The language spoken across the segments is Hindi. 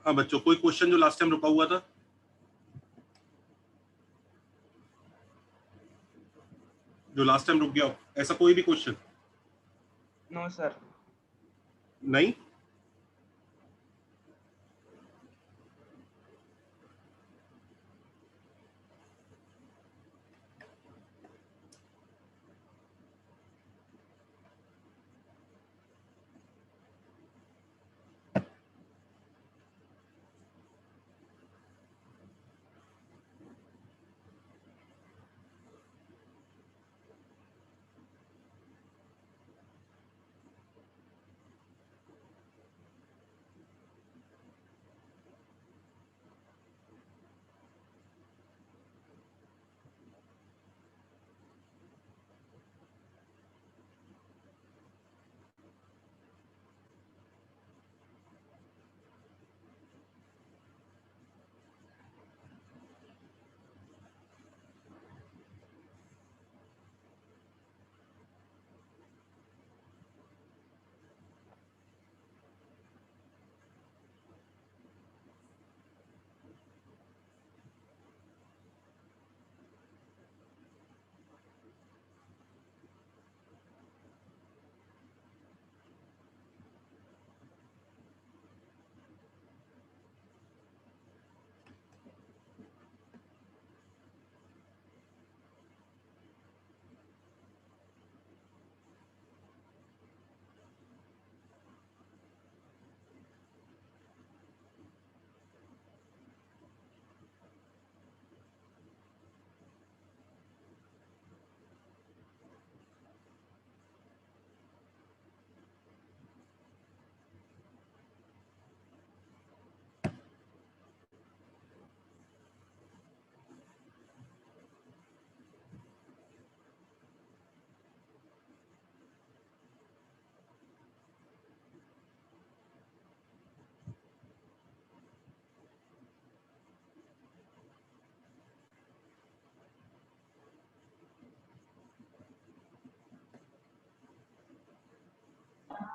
हाँ बच्चों, कोई क्वेश्चन जो लास्ट टाइम रुका हुआ था? जो लास्ट टाइम रुक गया हो, ऐसा कोई भी क्वेश्चन? No sir. नहीं?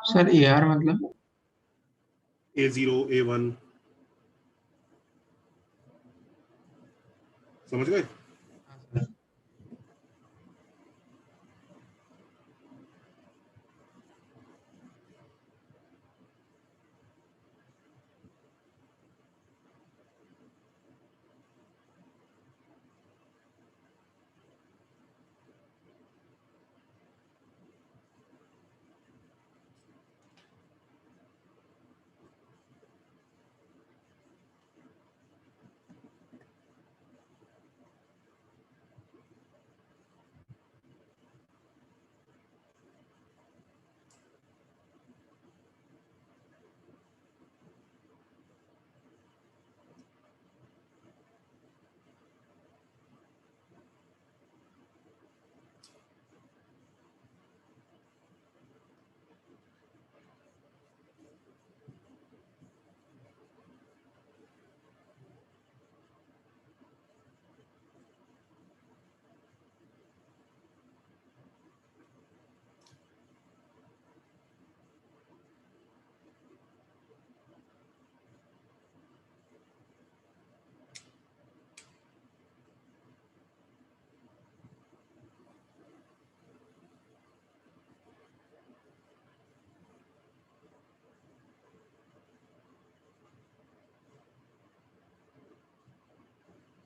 सर AR मतलब A0 A1, समझ गए?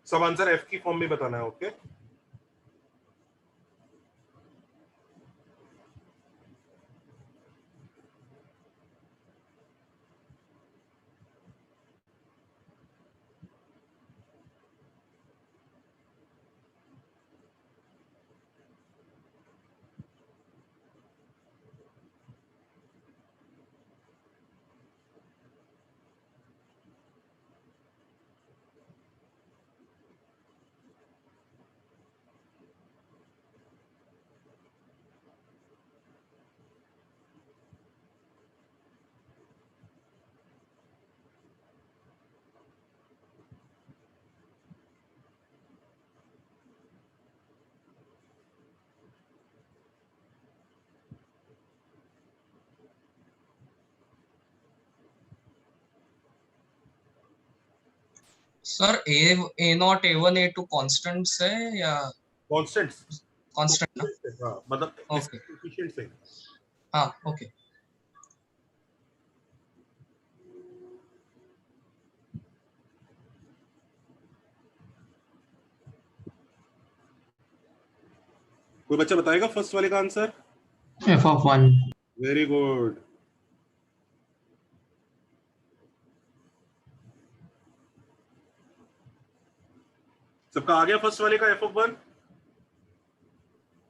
सब आंसर F की फॉर्म में बताना है। Okay, sir A not A1 A2 constants है या कांस्टेंट्स कांस्टेंट ना? हाँ मतलब ओके कोएफिशिएंट्स है। हाँ ओके कोई बच्चा बताएगा फर्स्ट वाले का आंसर? f(1). Very good. सबका आ गया फर्स्ट वाले का f(1)?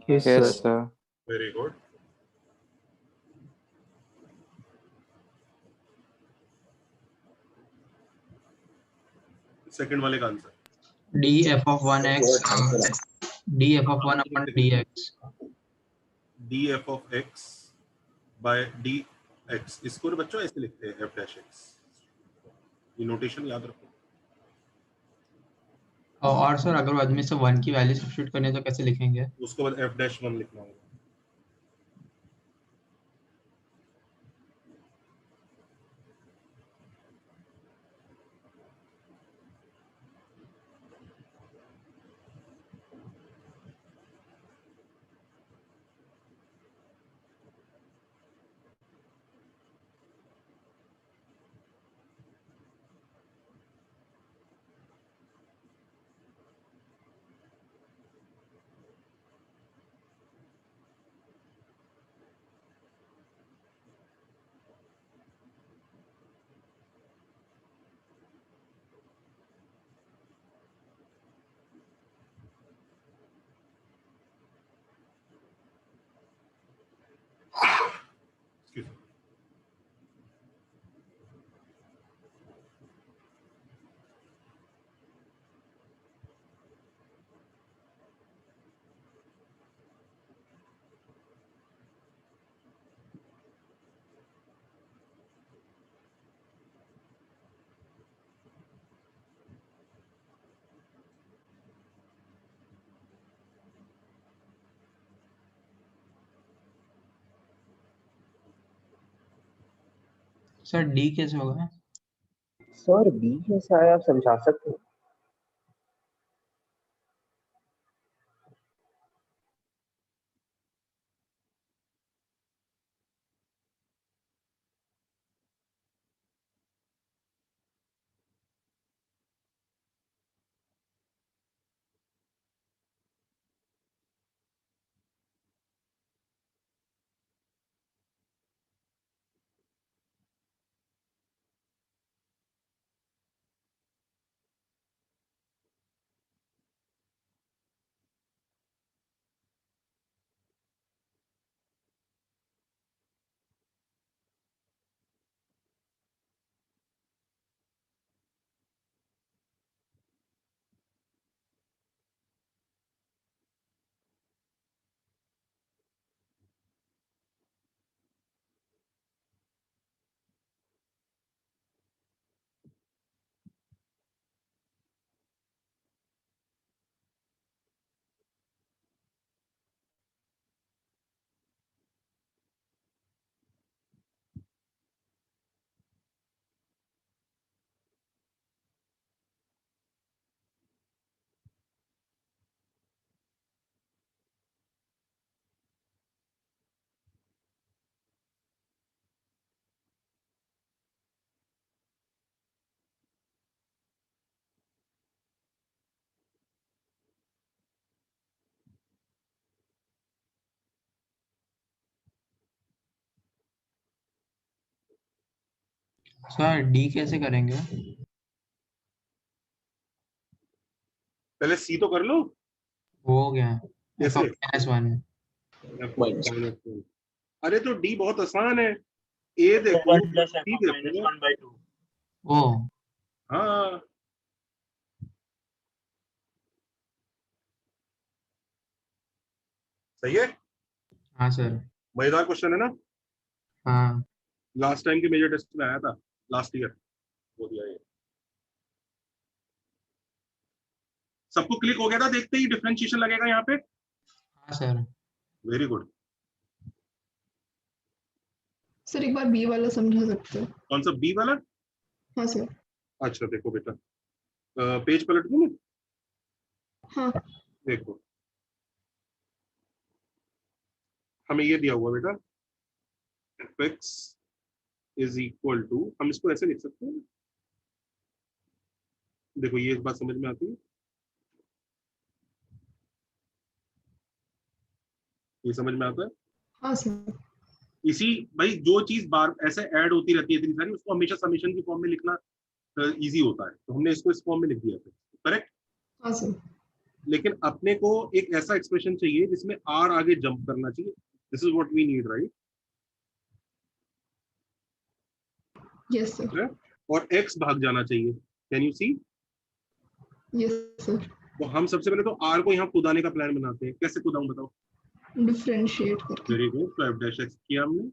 Yes, Yes, sir. sir. Very good. Second वाले का answer? df(1x) df(1)/dx। df(x) by dx, इसको ना बच्चों ऐसे लिखते हैं f'(x). ये नोटेशन याद रखो। और सर अगर बाद में से 1 की वैल्यू सब्स्टिट्यूट करनी है तो कैसे लिखेंगे? उसके बाद f'(1) लिखना होगा। Excuse me. सर d कैसे होगा? सर बी कैसा है आप समझा सकते हैं? सर d कैसे करेंगे? पहले c तो कर लो। वो हो गया कैसे? f(-1). f(-1). अरे तो d बहुत आसान है। a देखो, c देखो। ओ हाँ सही है। हाँ सर। मजेदार क्वेश्चन है ना? हाँ लास्ट टाइम के मेजर टेस्ट में आया था, लास्ट ईयर वो दिया ये। सबको क्लिक हो गया था देखते ही डिफरेंशिएशन लगेगा यहाँ पे? हाँ सर। Very good. सर एक बार बी वाला समझा सकते हो? कौन सा? बी वाला? हाँ सर। अच्छा देखो बेटा, पेज पलट दूं मैं? हाँ देखो हमें ये दिया हुआ बेटा fx इज इक्वल टू, हम इसको ऐसे लिख सकते हैं। देखो ये बात समझ में आती है, ये समझ में आता है। हाँ सर। इसी भाई जो चीज बार ऐसे ऐड होती रहती है इतनी सारी, उसको हमेशा समेशन की फॉर्म में लिखना इजी होता है, तो हमने इसको इस फॉर्म में लिख दिया था, करेक्ट। हाँ सर। लेकिन अपने को एक ऐसा एक्सप्रेशन चाहिए जिसमें आर आगे जंप करना चाहिए, this is what we need, right. Yes sir. और एक्स भाग जाना चाहिए, can you see. Yes sir. तो हम सबसे पहले तो आर को यहाँ कुदाने का प्लान बनाते हैं, कैसे कुदाऊं बताओ। डिफरेंशिएट करके। वेरी गुड, तो एफ डैश एक्स किया हमने,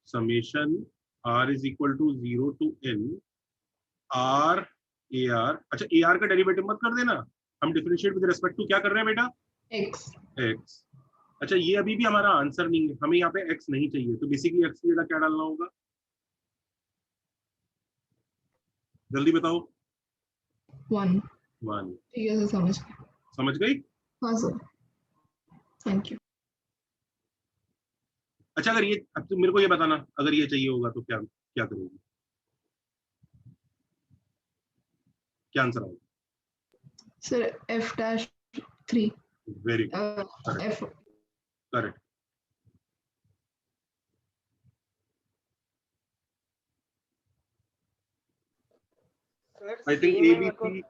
summation R is equal to 0 to n R A R. अच्छा ए आर का डेरिवेटिव मत कर देना, हम डिफरेंशिएट विद रिस्पेक्ट टू क्या कर रहे हैं बेटा, एक्स। एक्स। अच्छा ये अभी भी हमारा आंसर नहीं है, हमें यहाँ पे एक्स नहीं चाहिए, तो बेसिकली एक्स की जगह क्या डालना होगा, जल्दी बताओ। 1। 1। ठीक है सर, समझ गया। समझ गई। हाँ सर, थैंक यू। अच्छा अगर ये, अब तुम मेरे को ये बताना, अगर ये चाहिए होगा तो क्या क्या करोगी, क्या आंसर आएगा। Sir F dash 3। Very good, F. Correct. Sir I think C A में बी मेरे को सी।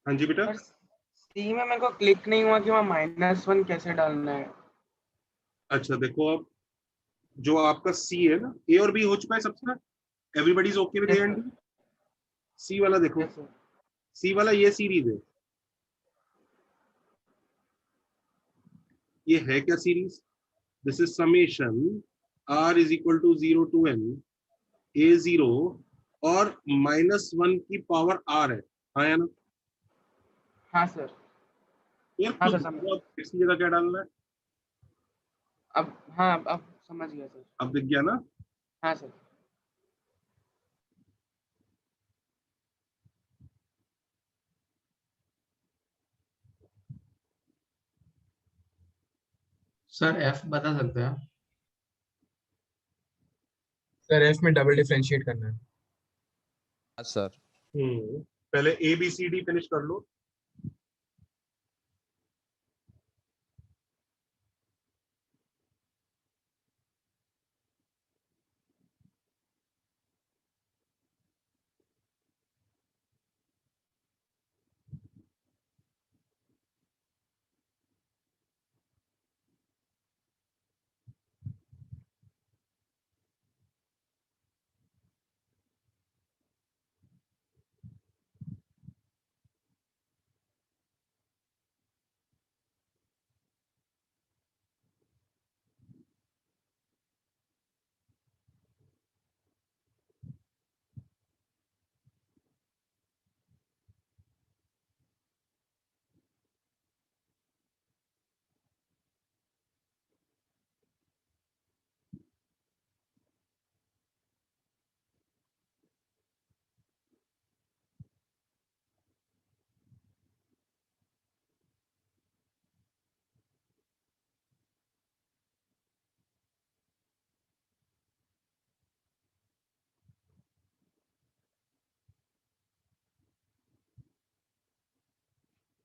हाँ जी बेटा। सर सी में मेरे को क्लिक नहीं हुआ कि वहाँ -1 कैसे डालना है। अच्छा देखो अब जो आपका सी है ना, ए और बी हो चुका है सबसे, everybody is okay with A yes and sir. B. C वाला देखो, यस सर। सी वाला ये सीरीज है, ये है क्या series, this is summation R is equal to 0 to n A 0 और -1 की पावर आर है, हाँ या ना। हाँ सर। यार हाँ खुद सर समझ। बताओ, अब इसकी जगह क्या डालना है। अब हाँ अब समझ गया सर। अब दिख गया ना। हाँ सर। सर एफ बता सकते हैं? सर एफ में डबल डिफरेंशिएट करना है। हाँ सर। पहले A B C D finish कर लो।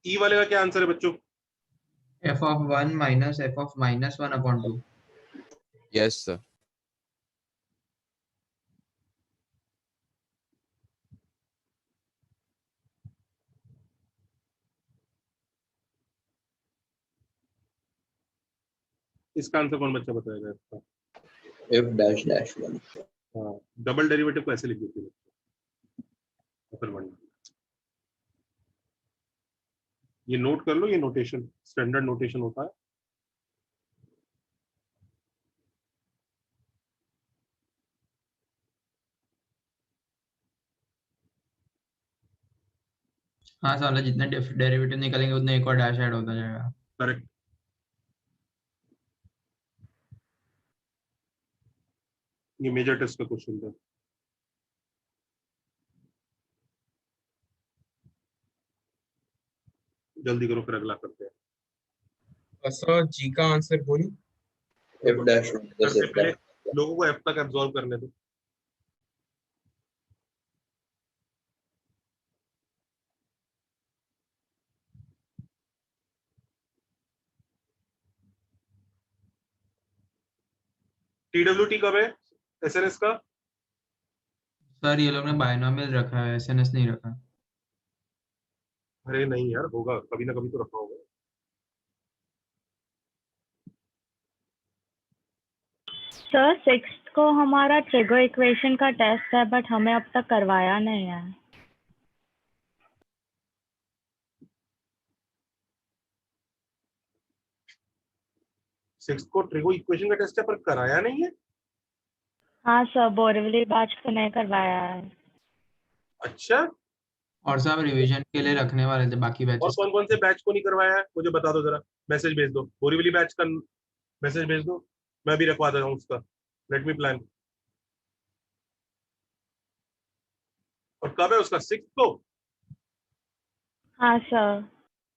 ई वाले का क्या आंसर है बच्चों। एफ ऑफ 1 माइनस F of -1 upon 2। Yes sir. इसका आंसर कौन बच्चा बताएगा इसका। F dash dash 1। हाँ डबल डेरिवेटिव को ऐसे लिख देते हैं, फिर वन। ये नोट कर लो, ये नोटेशन स्टैंडर्ड नोटेशन होता है। हाँ साला, जितने डेरिवेटिव निकलेंगे उतने एक और डैश ऐड होता जाएगा। करेक्ट। ये मेजर टेस्ट का क्वेश्चन था। जल्दी करो फिर अगला करते हैं। सर जी का आंसर बोलूं? F dash सबसे पहले लोगों को एफ तक एब्जॉर्व करने दो। TWT कब है एसएनएस का? सर ये लोग ने बायनोमियल रखा है, एसएनएस नहीं रखा। अरे नहीं यार, होगा कभी ना कभी तो रखा होगा। सर 6th को हमारा ट्रिगर इक्वेशन का टेस्ट है बट हमें अब तक करवाया नहीं है। सिक्स को ट्रिगो इक्वेशन का टेस्ट है पर कराया नहीं है। हाँ सर, बोरिवली बैच को नहीं करवाया है। अच्छा, और सब रिवीजन के लिए रखने वाले थे बाकी और बैचेस। कौन कौन से बैच को नहीं करवाया है मुझे बता दो जरा, मैसेज भेज दो, बोरीवली बैच का मैसेज भेज दो, मैं भी रखवा देता हूँ उसका। Let me plan. और कब है उसका? 6 को हाँ सर,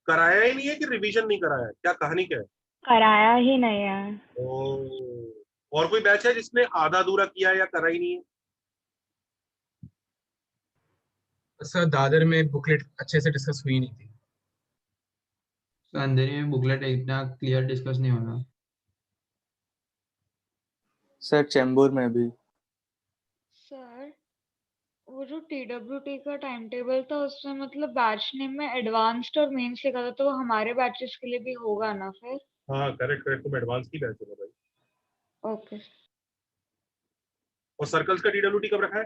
कराया ही नहीं है कि रिवीजन नहीं कराया है? क्या कहानी क्या है? कराया ही नहीं है। और कोई बैच है जिसने आधा अधूरा किया है या करा ही नहीं है? सर दादर में बुकलेट अच्छे से डिस्कस हुई नहीं थी। तो अंधेरी में बुकलेट इतना क्लियर डिस्कस नहीं होगा। सर चेंबूर में भी। सर वो जो TWT का टाइम टेबल था उसमें मतलब बैच नेम में एडवांस्ड और मेंस लिखा था, तो वो हमारे बैचेस के लिए भी होगा ना फिर? हाँ करेक्ट करेक्ट, तुम एडवांस की बैच हो भाई। ओके। और सर्कल्स का TWT कब रखा है?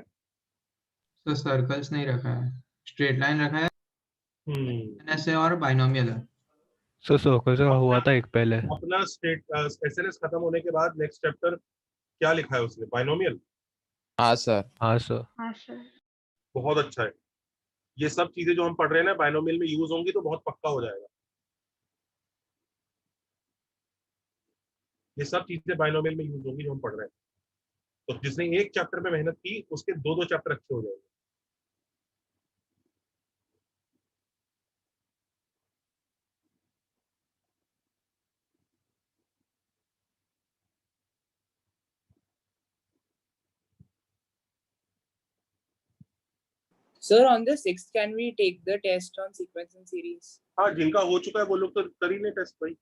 तो सर्कल्स नहीं रखा है, स्ट्रेट लाइन रखा है, एसएनएस है और बायनोमियल है। सर सर्कल का हुआ था एक पहले। अपना स्टेट एसएनएस खत्म होने के बाद नेक्स्ट चैप्टर क्या लिखा है उसने? बाइनोमियल। हाँ सर। हाँ सर। हाँ सर। बहुत अच्छा है। ये सब चीजें जो हम पढ़ रहे हैं ना बाइनोमियल में यूज होंगी तो बहुत पक्का हो जाएगा। ये सब चीजें बाइनोमियल में यूज होंगी जो हम पढ़ रहे हैं। तो जिसने एक चैप्टर में मेहनत की उसके दो चैप्टर अच्छे हो जाएंगे। Sir, on the 6th, can we take the test on sequence and series? हाँ, जिनका हो चुका है वो लोग तो कर ही ले टेस्ट भाई।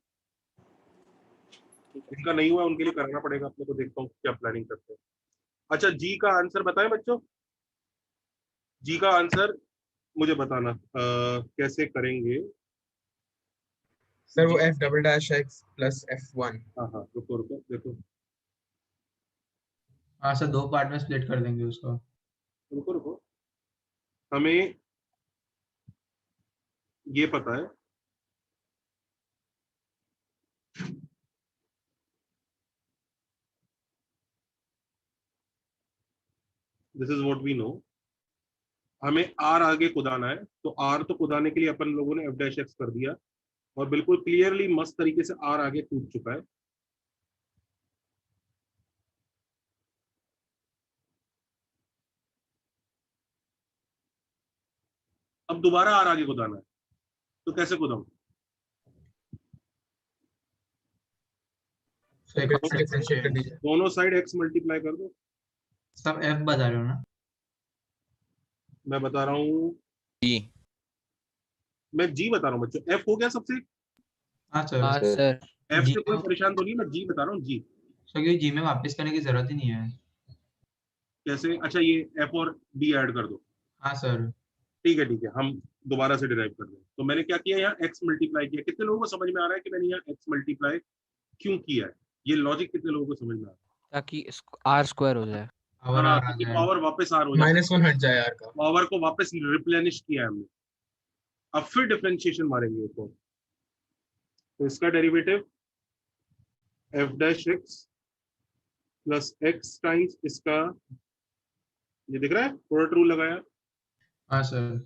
जिनका नहीं हुआ उनके लिए करना पड़ेगा अपने को। देखता हूँ क्या प्लानिंग करते हैं। अच्छा, जी का आंसर बताएं बच्चों। जी का आंसर मुझे बताना कैसे करेंगे। सर वो F double dash X plus F1। हाँ हाँ, रुको रुको देखो, हाँ सर, 2 पार्ट में स्प्लिट कर देंगे उसको। रुको रुको, हमें ये पता है this is what we know. हमें आर आगे कुदाना है, तो आर तो कुदाने के लिए अपन लोगों ने एफ डैश एक्स कर दिया और बिल्कुल क्लियरली मस्त तरीके से आर आगे कूद चुका है। अब दोबारा आर आगे कुदाना है, तो कैसे कुदाऊं? दोनों साइड एक्स मल्टीप्लाई कर दो। सब एफ बता रहे हो ना? मैं बता रहा हूँ जी। मैं जी बता रहा हूँ बच्चों। एफ हो गया सबसे? हाँ सर। हाँ सर। एफ जी से कोई परेशान तो नहीं, मैं जी बता रहा हूँ जी। सर क्योंकि जी में वापस करने की जरूरत ही नहीं है। कैसे? अच्छा, ये एफ और डी ऐड कर दो। हाँ सर। ठीक है, हम दोबारा से डिराइव कर दें। तो मैंने क्या किया, यहाँ एक्स मल्टीप्लाई किया। कितने लोगों को समझ में आ रहा है कि मैंने यहाँ एक्स मल्टीप्लाई क्यों किया है? ये लॉजिक कितने लोगों को समझ में आ रहा है? ताकि आर स्क्वायर हो जाए। पावर वापस आर हो जाए, -1 हट जाए आर का। पावर को वापस रिप्लेनिश किया है हमने। अब फिर डिफरेंशिएशन मारेंगे उसको। तो इसका derivative F dash x plus x times इसका, ये दिख रहा है प्रोडक्ट रूल लगाया। हाँ सर।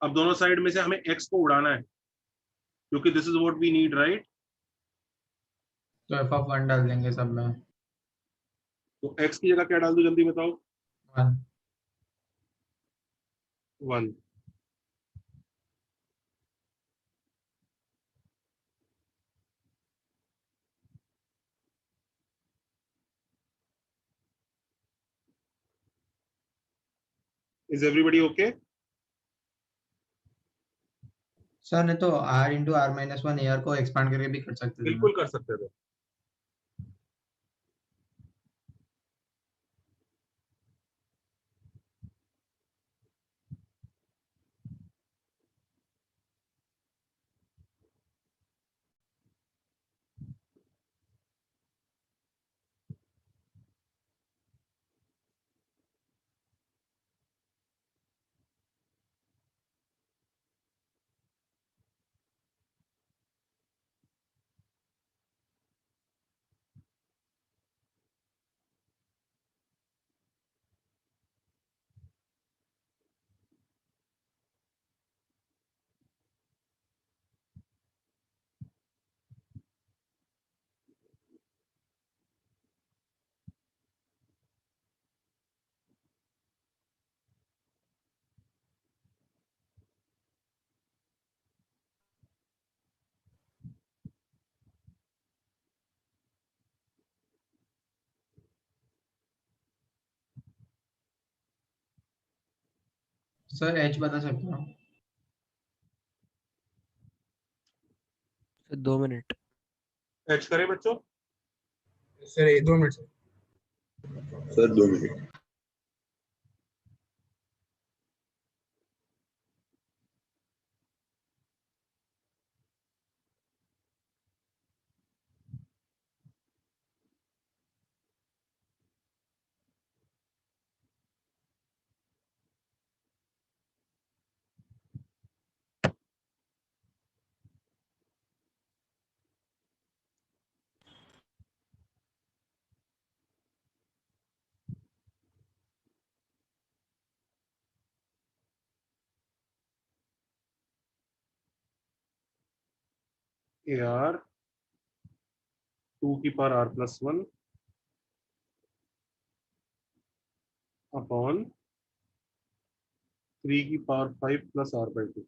अब दोनों साइड में से हमें x को उड़ाना है क्योंकि this is what we need, right? तो f(1) डाल देंगे सब में। तो x की जगह क्या डाल दूं जल्दी बताओ? 1 1। Is everybody okay? सर नहीं तो r into r minus 1 AR को एक्सपांड करके भी कर सकते थे ना? बिल्कुल कर सकते थे। सर h बता सकते हो? Sir 2 minute. एच करें बच्चों? Sir 2 minute sir 2 minute. AR 2 की पावर r प्लस 1 अपॉन 3 की पावर 5 प्लस r बाई 2।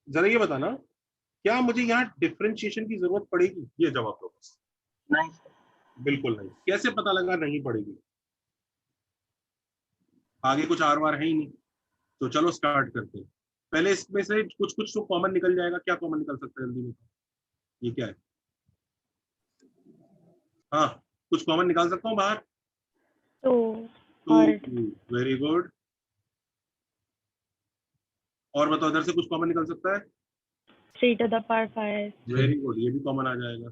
जरा ये बताना, क्या मुझे यहाँ डिफरेंशिएशन की जरूरत पड़ेगी? ये जवाब दो बस। नहीं बिल्कुल नहीं। कैसे पता लगा नहीं पड़ेगी? आगे कुछ आर वार है ही नहीं, तो चलो स्टार्ट करते हैं। पहले इसमें से कुछ कुछ तो कॉमन निकल जाएगा। क्या कॉमन निकल सकता है जल्दी में? ये क्या है? हाँ, कुछ कॉमन निकाल सकता हूँ बाहर? 2। Very good. और बताओ, इधर से कुछ कॉमन निकल सकता है? 3 to the power 5। Very good, ये भी कॉमन आ जाएगा।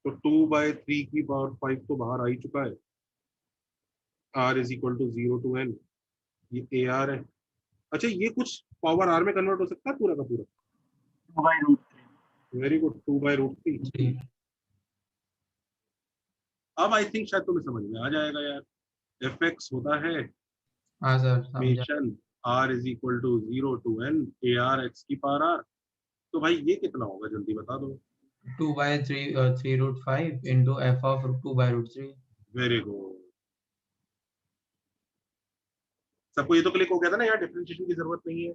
तो 2/3 की पावर 5 तो बाहर आ ही चुका है। r is equal to 0 to n। ये AR है। अच्छा, ये कुछ पावर r में कन्वर्ट हो सकता है पूरा का पूरा? 2/√3। Very good, 2/√3। अब आई थिंक शायद तुम्हें समझ में आ जाएगा यार। fx होता है हाँ सर समझा। Summation r is equal to 0 to n AR x की पावर r। तो भाई ये कितना होगा जल्दी बता दो। 2/3 into f of 2/√3। Very good. सबको ये तो क्लिक हो गया था ना, यहाँ डिफरेंशिएशन की जरूरत नहीं है।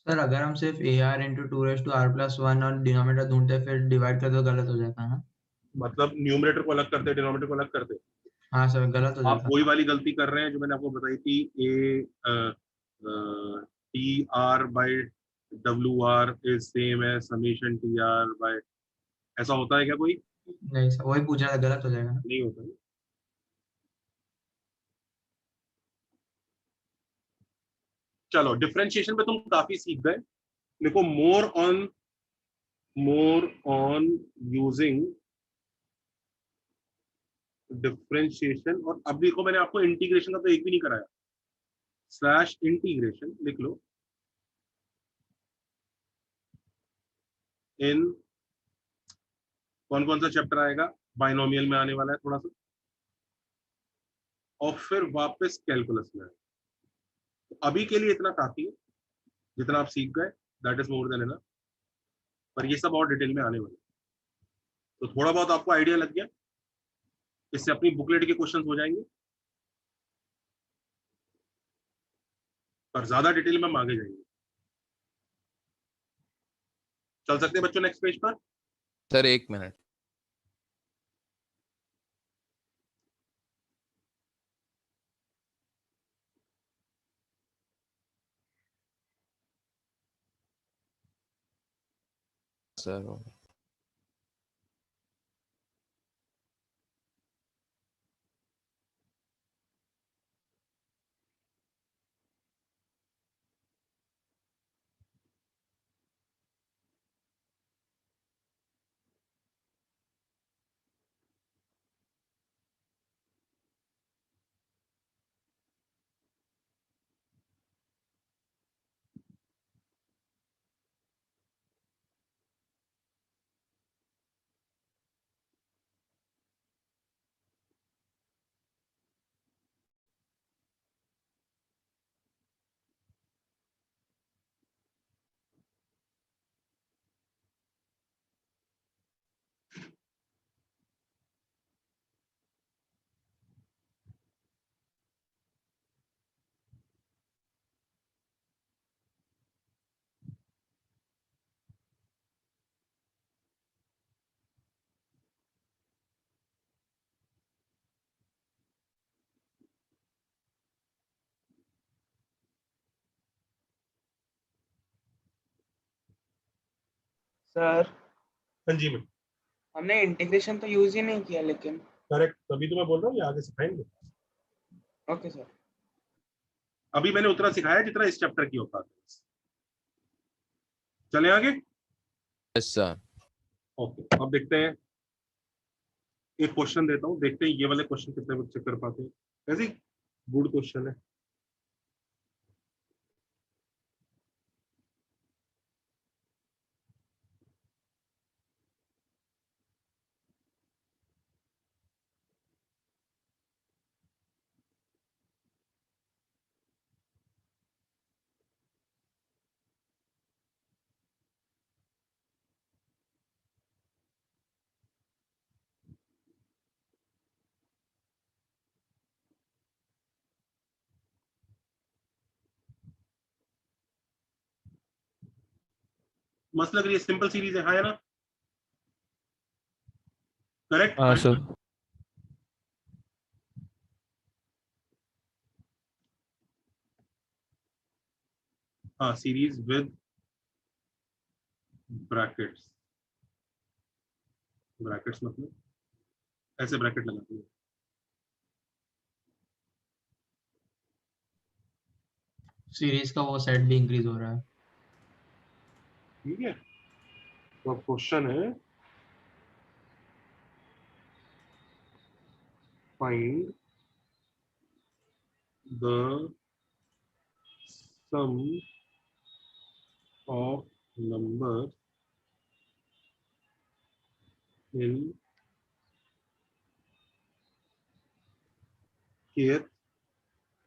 सर अगर हम सिर्फ AR into 2r+1 और डिनोमिनेटर ढूंढते फिर डिवाइड कर दो, गलत हो जाता है ना? मतलब न्यूमरेटर को अलग करते, डिनोमिनेटर को अलग करते। हाँ सर गलत हो आप जाता। वही वाली गलती कर रहे हैं जो मैंने आपको बताई थी। TR/WR is same as summation TR/। ऐसा होता है क्या कोई? नहीं सर वही पूछा था, गलत हो जाएगा ना? नहीं होता है। चलो, डिफरेंशिएशन पे तुम काफी सीख गए। देखो, मोर ऑन यूजिंग डिफरेंशिएशन। और अब देखो, मैंने आपको इंटीग्रेशन का तो एक भी नहीं कराया। स्लैश इंटीग्रेशन लिख लो इन कौन कौन सा चैप्टर आएगा? बाइनोमियल में आने वाला है थोड़ा सा, और फिर वापस कैलकुलस में आए। तो अभी के लिए इतना काफी है, जितना आप सीख गए, that is more than enough. पर ये सब और डिटेल में आने वाले हैं। तो थोड़ा बहुत आपको आइडिया लग गया, इससे अपनी बुकलेट के क्वेश्चंस हो जाएंगे, पर ज्यादा डिटेल में हम आगे जाएंगे। चल सकते हैं बच्चों नेक्स्ट पेज पर? Sir 1 minute. सर सर हाँ जी मैम। हमने इंटीग्रेशन तो यूज ही नहीं किया लेकिन। करेक्ट, तभी तो मैं बोल रहा हूँ ये आगे सिखाएंगे। Okay sir. अभी मैंने उतना सिखाया जितना इस चैप्टर की औकात है। चले आगे। Yes sir. ओके, अब देखते हैं, एक क्वेश्चन देता हूँ, देखते हैं ये वाले क्वेश्चन कितने बच्चे कर पाते हैं। ऐसी गुड क्वेश्चन है। मस्त लग रही है, सिंपल सीरीज है, हाँ है ना? करेक्ट। हाँ सर। हाँ, सीरीज विद ब्रैकेट्स। ब्रैकेट्स मतलब ऐसे ब्रैकेट लगाते हैं। सीरीज का वो सेट भी इंक्रीज हो रहा है। ठीक है, तो अब क्वेश्चन है, find the sum of number in kth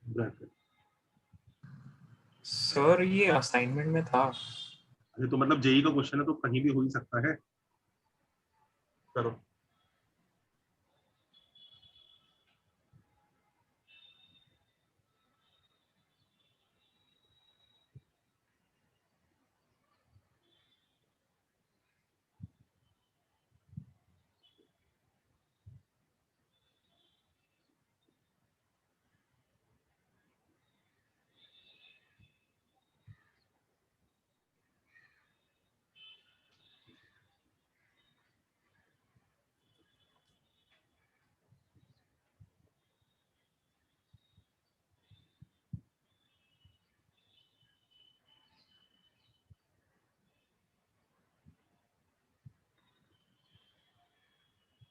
bracket. Sir ये असाइनमेंट में था। ये तो मतलब जेई का क्वेश्चन है, तो कहीं भी हो ही सकता है। करो।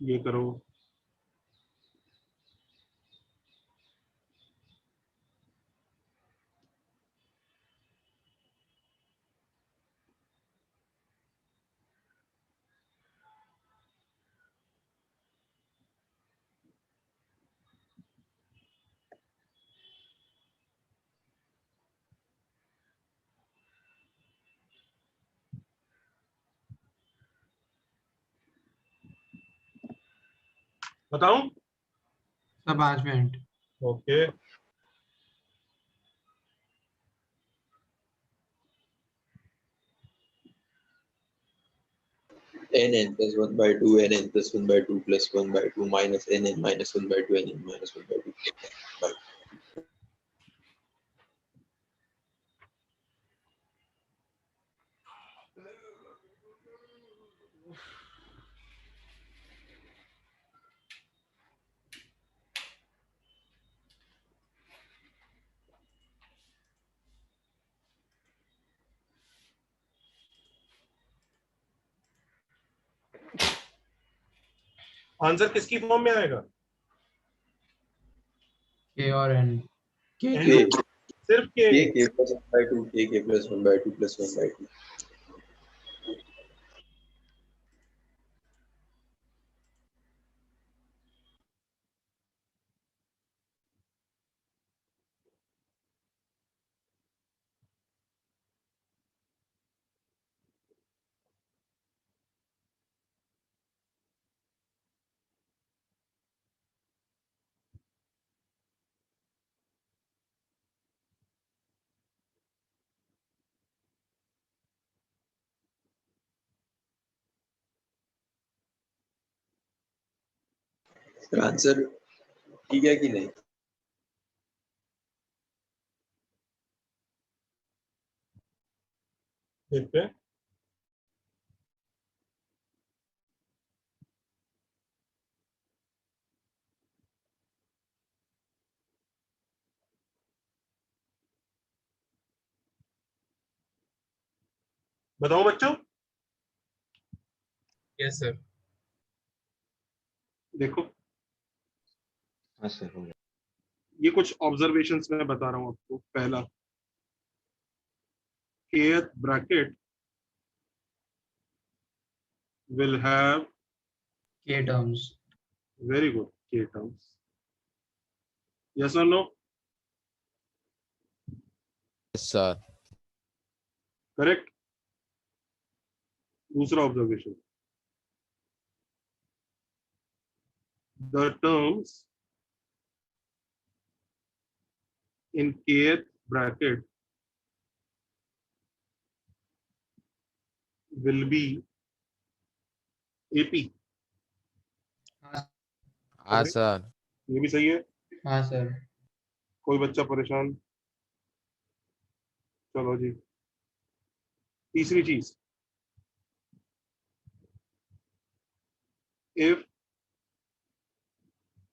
ये करो। बताऊं? Sir 5 minute. Okay nn plus 1 by 2 nn plus 1 by 2 plus 1 by 2 minus nn minus 1 by 2 nn minus 1 by 2 by answer किसकी फॉर्म में आएगा? के और एन के N? क्यूब। सिर्फ के? k plus 1 by 2 k plus 1 by 2 plus 1 by 2. Answer ठीक है कि नहीं? देखते हैं। बताओ बच्चों। Yes sir. देखो हाँ सर हो गया। ये कुछ ऑब्जर्वेशंस मैं बता रहा हूं आपको। पहला, kth bracket will have के terms. very good k terms. Yes or no? Yes, sir. Correct. दूसरा observation, the terms in kth bracket will be AP. हाँ सर। ये भी सही है? हाँ सर। कोई बच्चा परेशान? चलो जी। तीसरी चीज, if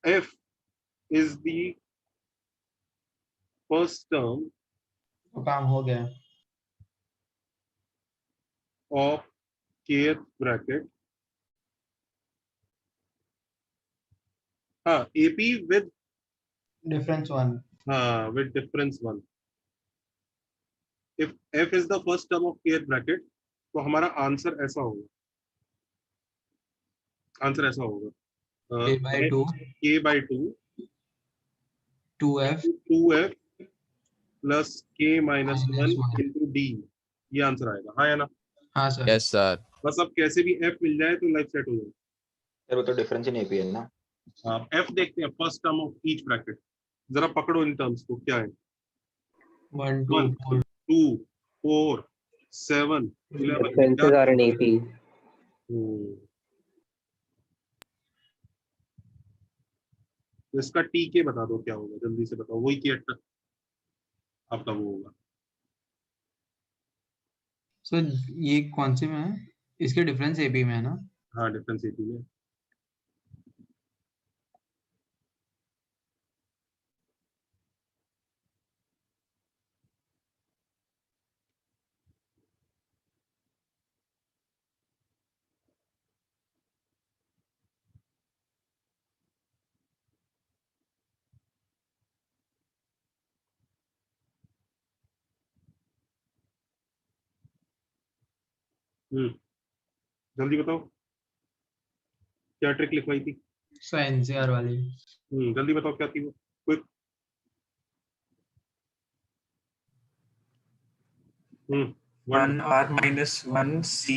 f is the first term तो काम हो गया। of kth bracket, हाँ AP with डिफरेंस 1। हाँ with difference 1. If f is the first term of kth bracket, तो हमारा आंसर ऐसा होगा। आंसर ऐसा होगा k by 2 k by 2 2f 2f plus k minus minus 1 1। into d, ये आंसर आएगा। हाँ या ना? हाँ सर। Yes, sir. बस अब कैसे भी f मिल जाए तो लाइफ सेट हो जाए। सर वो तो डिफरेंस इन एपी है ना? आप f देखते हैं, first term of each bracket. जरा पकड़ो इन टर्म्स को, क्या है? 1 2 1 2 4 7 11। Differences are in AP. तो इसका टी के बता दो क्या होगा, जल्दी से बताओ। वही के आपका वो होगा। सर ये कौन से में है? इसके डिफरेंस एपी में है ना? हाँ डिफरेंस एपी में। जल्दी बताओ क्या ट्रिक लिखवाई थी? सर एनसीआर वाली। जल्दी बताओ क्या थी वो, quick. 1r minus 1c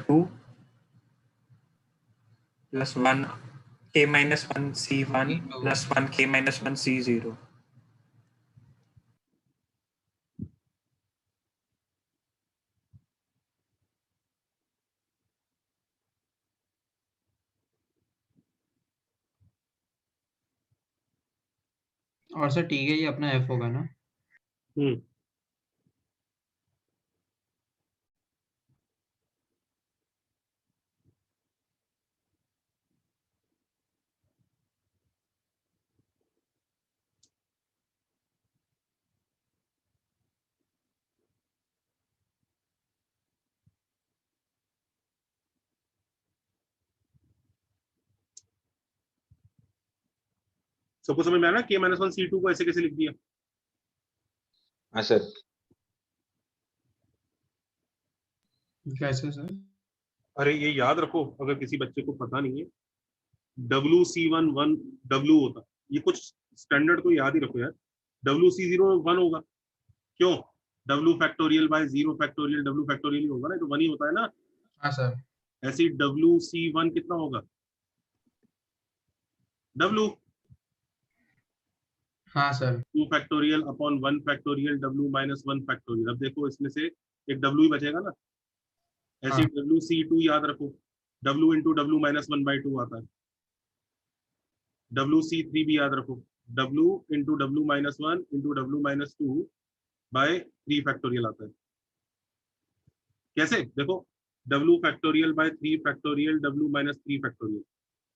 2 plus 1 k minus 1 c1 plus 1 k minus 1 c0. और सर ठीक है, ये अपना एफ होगा ना? सबको समझ में आया ना? k माइनस वन C2 को ऐसे कैसे लिख दिया? हाँ सर। कैसे सर? अरे ये याद रखो, अगर किसी बच्चे को पता नहीं है, WC1 1 W होता, ये कुछ स्टैंडर्ड तो याद ही रखो यार। WC0 1 होगा, क्यों? W factorial by 0 factorial, W factorial ही होगा ना, तो 1 ही होता है ना। हाँ सर। ऐसे ही WC1 कितना होगा? W हाँ sir. 2 factorial upon 1 factorial W minus 1 factorial. अब देखो इसमें से एक W ही बचेगा ना। ऐसे ही WC2 याद रखो, W इंटू W माइनस 1/2 आता है। WC3 भी याद रखो, W into W minus 1 into W minus 2 by 3 factorial आता है। कैसे? देखो W factorial by 3 factorial W minus 3 factorial.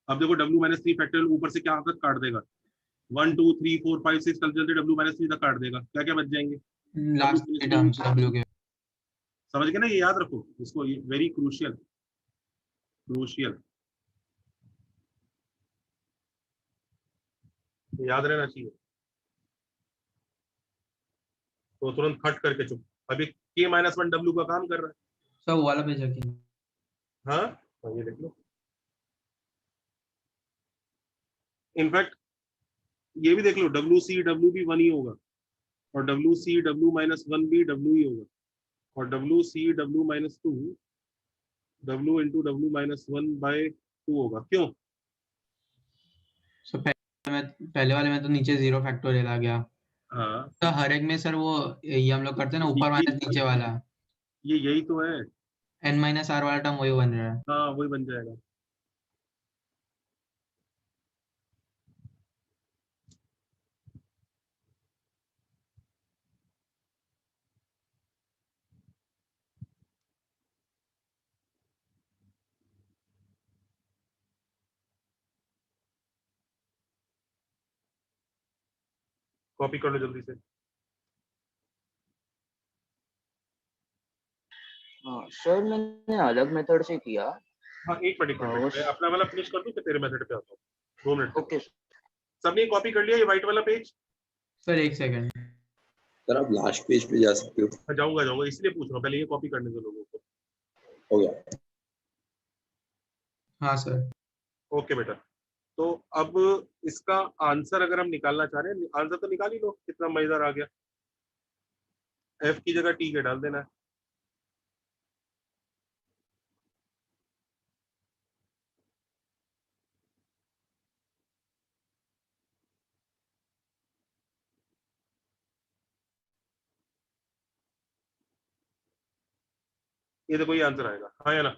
अब देखो W माइनस 3 फैक्टोरियल ऊपर से क्या तक काट देगा? 1 2 3 4 5 6 चलते चलते W माइनस 3 तक काट देगा। क्या क्या बच जाएंगे? लास्ट टर्म्स W के। समझ गए ना? ये याद रखो इसको, ये वेरी क्रूशियल, क्रूशियल याद रहना चाहिए। तो तुरंत खट करके चुप। अभी k माइनस 1 W का काम कर रहा है। सब वाला पे जाके। हाँ ये देख लो। इनफैक्ट ये भी देख लो, WC W भी 1 ही होगा, और WC W माइनस 1 भी W ही होगा, और WC W minus 2 W into W minus 1/2 होगा। क्यों? सो पहले वाले में तो नीचे 0 फैक्टोरियल आ गया। हाँ तो हर एक में सर वो ये हम लोग करते हैं ना, ऊपर माइनस नीचे वाला। ये यही तो है। n माइनस r वाला टर्म वही बन रहा है। हाँ वही बन जाएगा। कॉपी कर लो जल्दी से। सर मैंने अलग मेथड से किया। हाँ एक मिनट मैं अपना वाला फिनिश कर दूं, फिर तेरे मेथड पे आता हूँ। 2 मिनट। ओके सबने कॉपी कर लिया ये व्हाइट वाला पेज? सर एक सेकंड। सर आप लास्ट पेज पे जा सकते हो। जाऊंगा इसलिए पूछ रहा हूँ, पहले ये कॉपी करने दो लोगों को। हो गया। हाँ सर। ओके बेटा, तो अब इसका आंसर अगर हम निकालना चाह रहे हैं, आंसर तो निकाल ही लो। कितना मजेदार आ गया। F की जगह T के डाल देना है। ये देखो ये आंसर आएगा, हाँ या ना?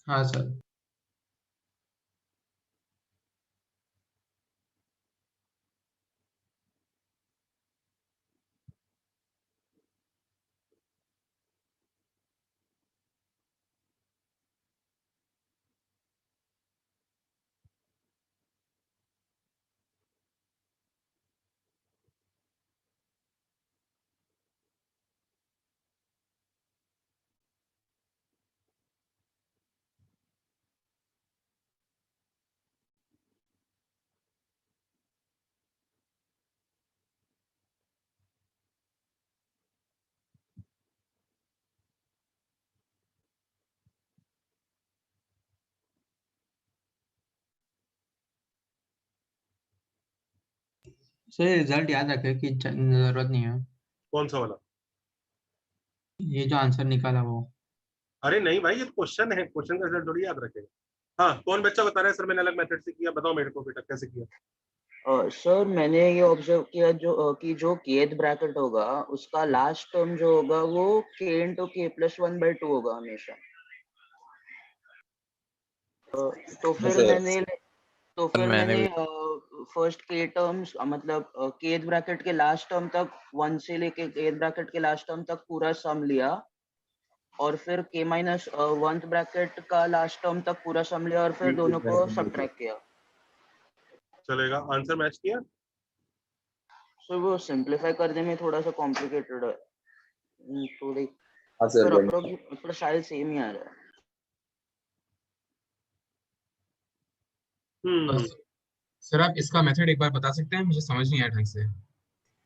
हाँ सर। सर रिजल्ट याद रखें कि जरूरत नहीं है। कौन सा वाला? ये जो आंसर निकाला वो। अरे नहीं भाई, ये क्वेश्चन है, क्वेश्चन का आंसर थोड़ी याद रखेगा। हाँ, कौन बच्चा बता रहा है सर मैंने अलग मेथड से किया? बताओ मेरे को बेटा कैसे किया। सर मैंने ये ऑब्जर्व किया कि जो kth ब्रैकेट होगा उसका लास्ट टर्म जो होगा वो k into k plus 1/2 होगा हमेशा। तो फिर मैंने फर्स्ट k टर्म्स मतलब kth ब्रैकेट के लास्ट टर्म तक 1 से लेके kth ब्रैकेट के लास्ट टर्म तक पूरा सम लिया, और फिर k माइनस 1th ब्रैकेट का लास्ट टर्म तक पूरा सम लिया, और फिर दोनों को सब्ट्रैक्ट किया। चलेगा, आंसर मैच किया। सर वो सिंपलीफाई करने में थोड़ा सा कॉम्प्लिकेटेड है, थोड़ी हाँ सर सर, अप्रोक्सीमेट शायद सेम ही आ रहा है। सर आप इसका मेथड एक बार बता सकते हैं, मुझे समझ नहीं आया ढंग से।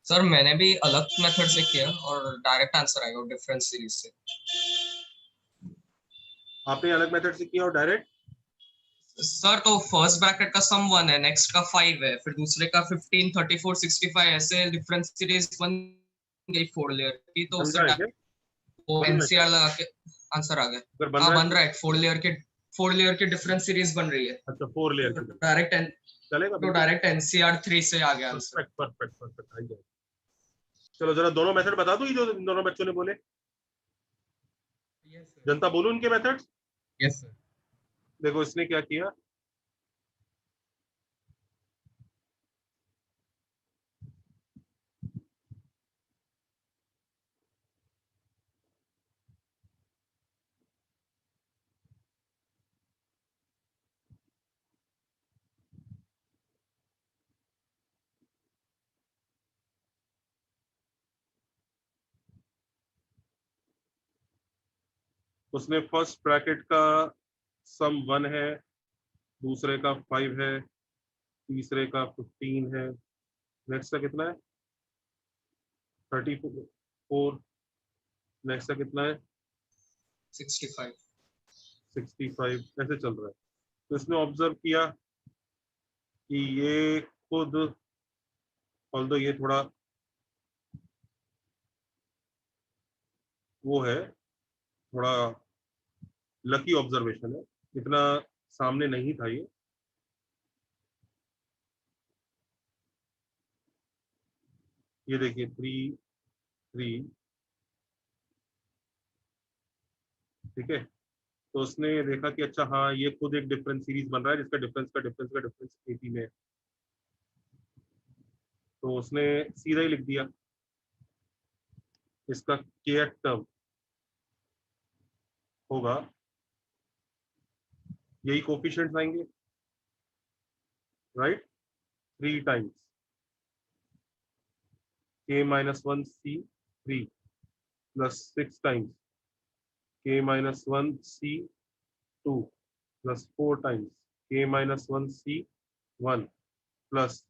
सर मैंने भी अलग मेथड से किया और डायरेक्ट आंसर आएगा डिफरेंस सीरीज से। आपने अलग मेथड से किया और डायरेक्ट? सर तो फर्स्ट ब्रैकेट का सम 1 है, नेक्स्ट का 5 है, फिर दूसरे का 15, 34, 65 ऐसे डिफरेंस सीरीज बन गई 4 लेयर की, तो उससे वो एनसीआर लगा के आंसर आ गया। हाँ बन रहा है, 4 लेयर की डिफरेंस सीरीज बन रही है। अच्छा 4 लेयर की डायरेक्ट चलेगा, तो डायरेक्ट एनसीआर 3 से आ गया आंसर। परफेक्ट आ गया। चलो जरा दोनों मेथड बता दो, ये जो इन दोनों बच्चों ने बोले। जनता बोलो उनके मेथड्स। Yes sir. देखो इसने क्या किया, उसने फर्स्ट ब्रैकेट का सम 1 है, दूसरे का 5 है, तीसरे का 15 है, नेक्स्ट का कितना है 34, नेक्स्ट का कितना है 65 ऐसे चल रहा है। तो इसने ऑब्जर्व किया कि ये खुद, ऑल्दो ये थोड़ा वो है, थोड़ा लकी ऑब्जर्वेशन है, इतना सामने नहीं था ये देखिए 3 3, ठीक है। तो उसने देखा कि अच्छा हाँ ये खुद एक डिफरेंस सीरीज बन रहा है जिसका डिफरेंस 80 में है, तो उसने सीधा ही लिख दिया इसका kth टर्म होगा, यही कोफिशिएंट्स आएंगे right, 3 times k minus 1 c 3 plus 6 times k minus 1 c 2 plus 4 times k minus 1 c 1 plus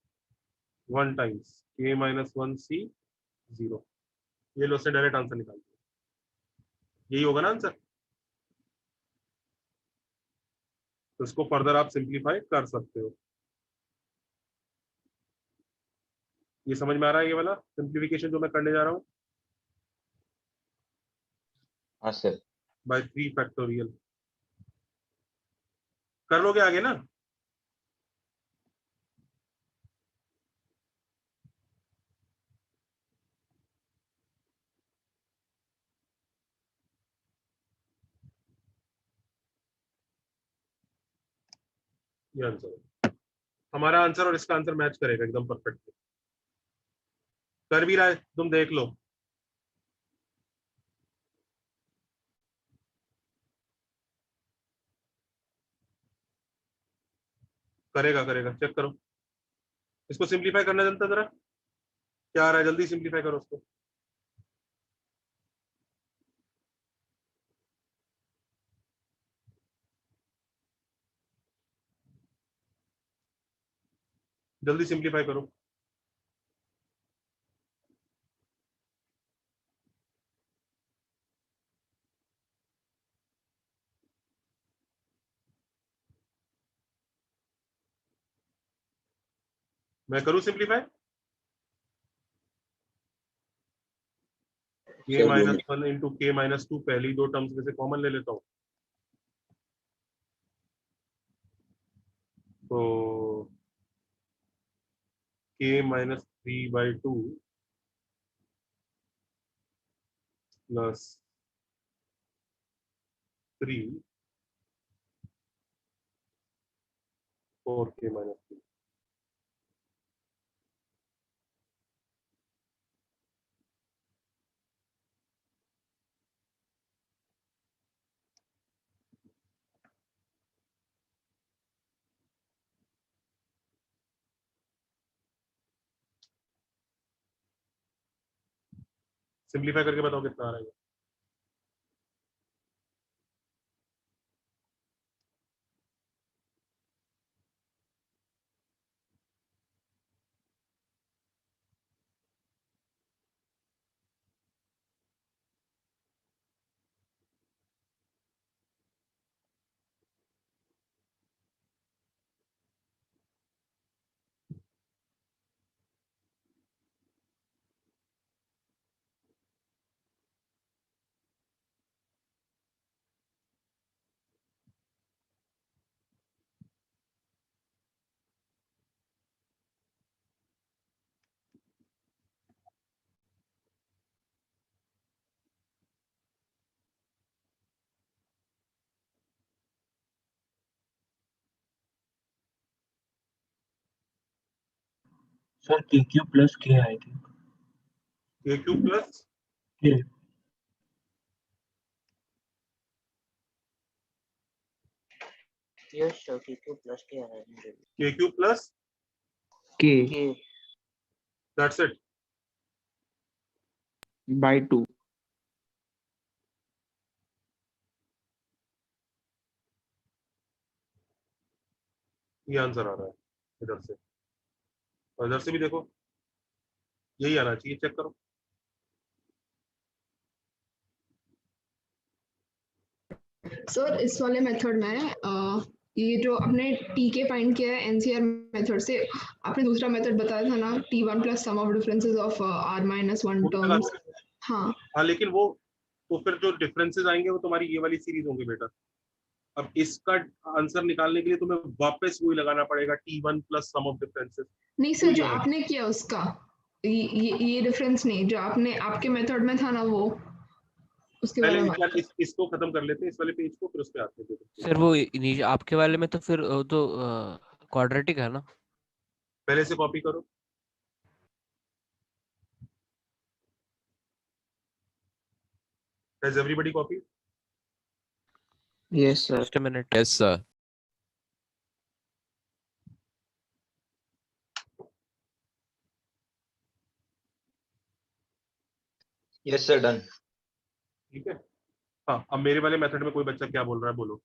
1 times k minus 1 c 0। ये लो से डायरेक्ट आंसर निकाल दिया, यही होगा ना आंसर। तो इसको फर्दर आप सिंप्लीफाई कर सकते हो। ये समझ में आ रहा है ये वाला सिंप्लीफिकेशन जो मैं करने जा रहा हूँ? हाँ सर। बाय 3 फैक्टोरियल कर लोगे आगे ना? ये आंसर हमारा आंसर और इसका आंसर मैच करेगा एकदम परफेक्ट। कर भी रहा है, तुम देख लो। करेगा चेक करो, इसको सिंप्लीफाई करना जनता जरा, क्या आ रहा है जल्दी सिंप्लीफाई करो उसको। जल्दी सिंप्लीफाई करो। मैं करूं simplify? k minus 1 into k minus 2 पहली दो टर्म्स में से कॉमन ले लेता हूँ, तो k minus 3/2 plus 3 4k minus 2। Simplify करके बताओ कितना आ रहा है। सर के cube plus K I think k cube plus K yes sir k cube plus k आ रहा है मुझे भी। k cube plus k k that's it. by 2। ये आंसर आ रहा है इधर से, और इधर से भी देखो यही आना चाहिए, चेक करो। सर इस वाले मेथड में ये जो आपने टी के फाइंड किया है एनसीआर मेथड से, आपने दूसरा मेथड बताया था ना T1 plus sum of differences of r-1 terms. हाँ हाँ लेकिन वो तो फिर जो डिफरेंसेस आएंगे वो तुम्हारी ये वाली सीरीज होंगे बेटा। अब इसका आंसर निकालने के लिए तुम्हें वापस वही लगाना पड़ेगा T1 plus sum of differences. नहीं सर, जो आपने किया उसका ये डिफरेंस नहीं, जो आपने आपके मेथड में था ना वो उसके बारे पहले में बात कर। इसको खत्म कर लेते हैं, इस वाले पेज को, फिर उस पे आते हैं। सर वो आपके वाले में तो फिर तो क्वाड्रेटिक है ना। पहले से कॉपी करो। Has everybody copied? Yes sir। Just a minute। Yes, sir. Yes, sir, done. ठीक है। हाँ अब मेरे वाले मेथड में कोई बच्चा क्या बोल रहा है बोलो।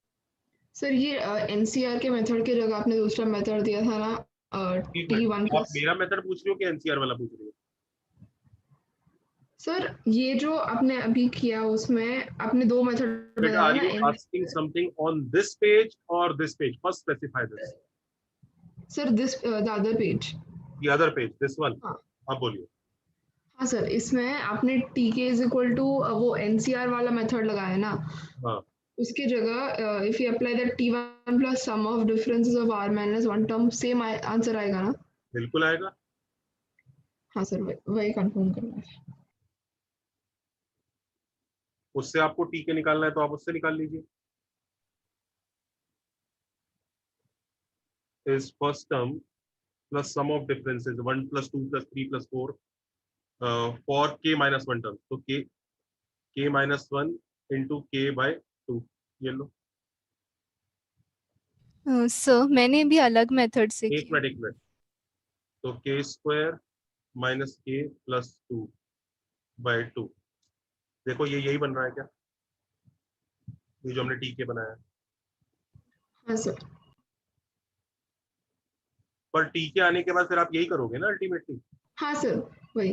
सर ये एनसीआर के मेथड की जगह आपने दूसरा मेथड दिया था ना T1 आप प्लस। मेरा मेथड पूछ रहे हो कि एनसीआर वाला पूछ रहे हो? सर ये जो आपने अभी किया उसमें आपने दो मेथड बताया Are you ना। asking something on this page or this page? First specify this. Sir this the other page. The other page, this one. हाँ। अब बोलिए। हाँ सर, इसमें आपने tk इज इक्वल टू वो एनसीआर वाला मेथड लगाया ना। हाँ। उसकी जगह if you apply that T1 plus sum of differences of r-1 term, same answer आएगा ना? बिल्कुल आएगा। हाँ सर, वही कंफर्म करना है। उससे आपको टी के निकालना है तो आप उससे निकाल लीजिए। इस first term plus sum of differences 1 + 2 + 3 + 4 for k - 1 term, तो k - 1 into k/2 ये लो। सर मैंने भी अलग मेथड से एक मिनट तो k² - k + 2/2 देखो ये यही बन रहा है क्या, ये जो हमने टी के बनाया है। हाँ सर। पर टी के आने के बाद फिर आप यही करोगे ना अल्टीमेटली। हाँ सर वही।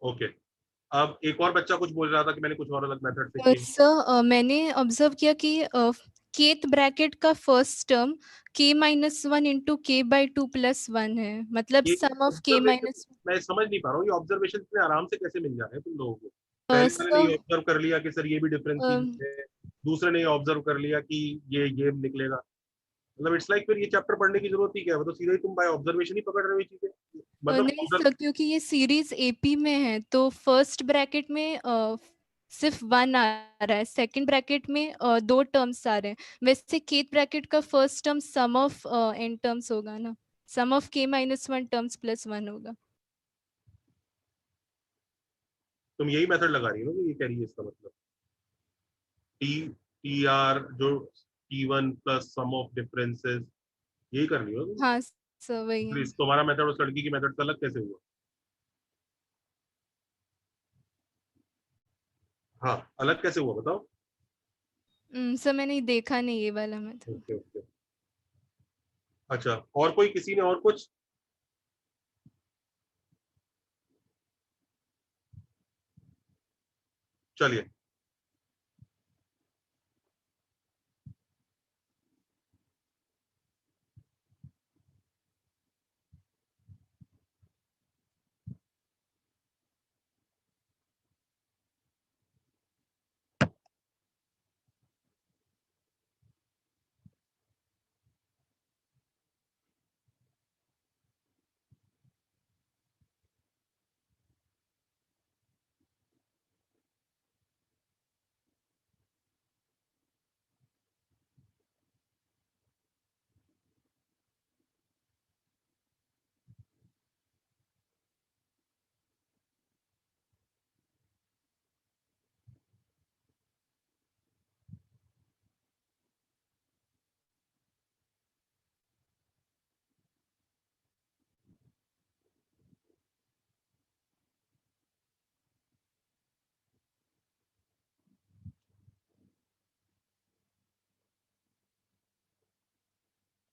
ओके अब एक और बच्चा कुछ बोल रहा था कि मैंने कुछ और अलग मेथड से किया। सर मैंने ऑब्जर्व किया कि kth ब्रैकेट का first term k minus 1 into k by 2 plus 1 है, मतलब ये सम ऑफ k observation माइनस मैं समझ नहीं पा रहा हूँ, ये ऑब्जर्वेशन इतने आराम से कैसे मिल जा रहे हैं तुम लोगों को? पहले वाले ने ये ऑब्जर्व कर लिया कि सर ये भी डिफरेंस है, दूसरे ने ये ऑब्जर्व कर लिया कि ये निकलेगा, मतलब इट्स लाइक फिर ये चैप्टर पढ़ने की जरूरत ही क्या है? वो तो सीधा ही तुम बाय ऑब्जर्वेशन ही पकड़ रहे हो ये चीजें, मतलब नहीं सर, क्योंकि ये सीरीज एपी में है तो फर्स्ट ब्रैकेट में सिर्फ 1 आ रहा है, सेकंड ब्रैकेट में 2 टर्म्स आ रहे हैं। वैसे केथ ब्रैकेट का first term sum of N terms होगा ना, sum of k minus 1 terms plus 1 होगा। तुम यही मेथड लगा रही हो ना, ये कह रही है इसका मतलब टी आर जो T1 plus sum of differences, यही कर रही हो तुम? हाँ सर वही है। तुम्हारा मेथड उस लड़की की मेथड से अलग कैसे हुआ? हाँ, अलग कैसे हुआ बताओ? सर मैंने देखा नहीं ये वाला मेथड। ओके ओके, अच्छा और कोई, किसी ने और कुछ? चलिए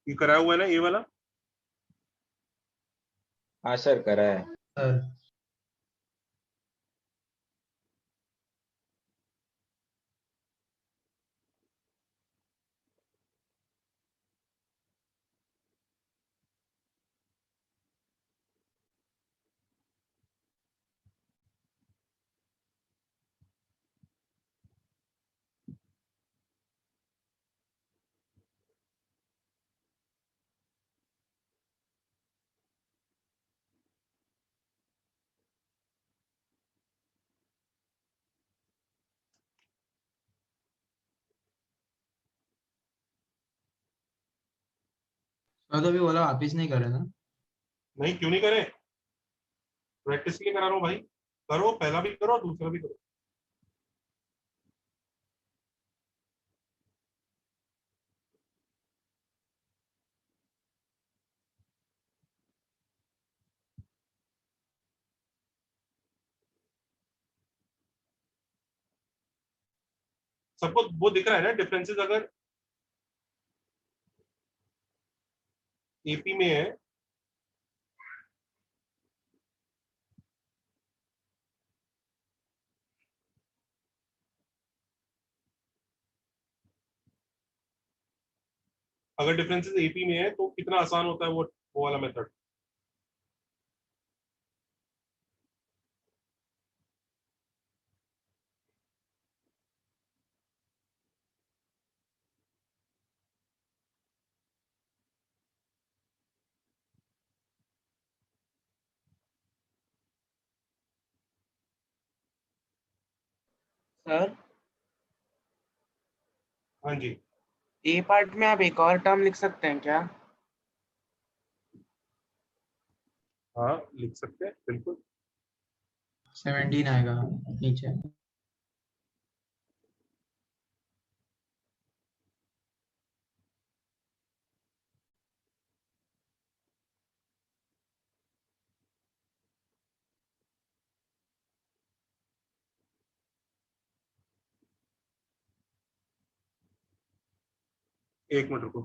ये कराया हुआ है ना ये वाला? हाँ सर करा है सर। तो अभी बोला वापिस नहीं करे ना? नहीं क्यों नहीं करे, प्रैक्टिस के लिए करा रहा हूँ भाई, करो, पहला भी करो दूसरा भी करो। सबको वो दिख रहा है ना डिफरेंसेस, अगर एपी में है अगर डिफरेंसेस एपी में है तो कितना आसान होता है वो वाला मेथड। सर हाँ जी, ए पार्ट में आप एक और टर्म लिख सकते हैं क्या? हाँ लिख सकते हैं बिल्कुल। 17 आएगा नीचे। एक मिनट रुको,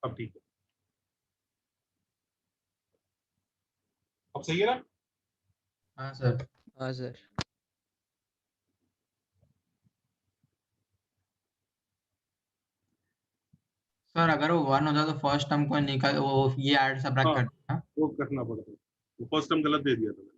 अब ठीक है, अब सही है ना? हाँ सर। हाँ सर। सर अगर वो 1 हो जाए तो फर्स्ट टर्म को निकाल वो ये ऐड सबट्रैक्ट हाँ, करना। वो करना पड़ता है, वो फर्स्ट टर्म गलत दे दिया था मैंने।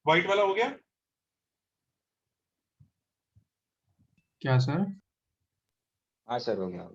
व्हाइट वाला हो गया? क्या सर? हाँ सर हो गया।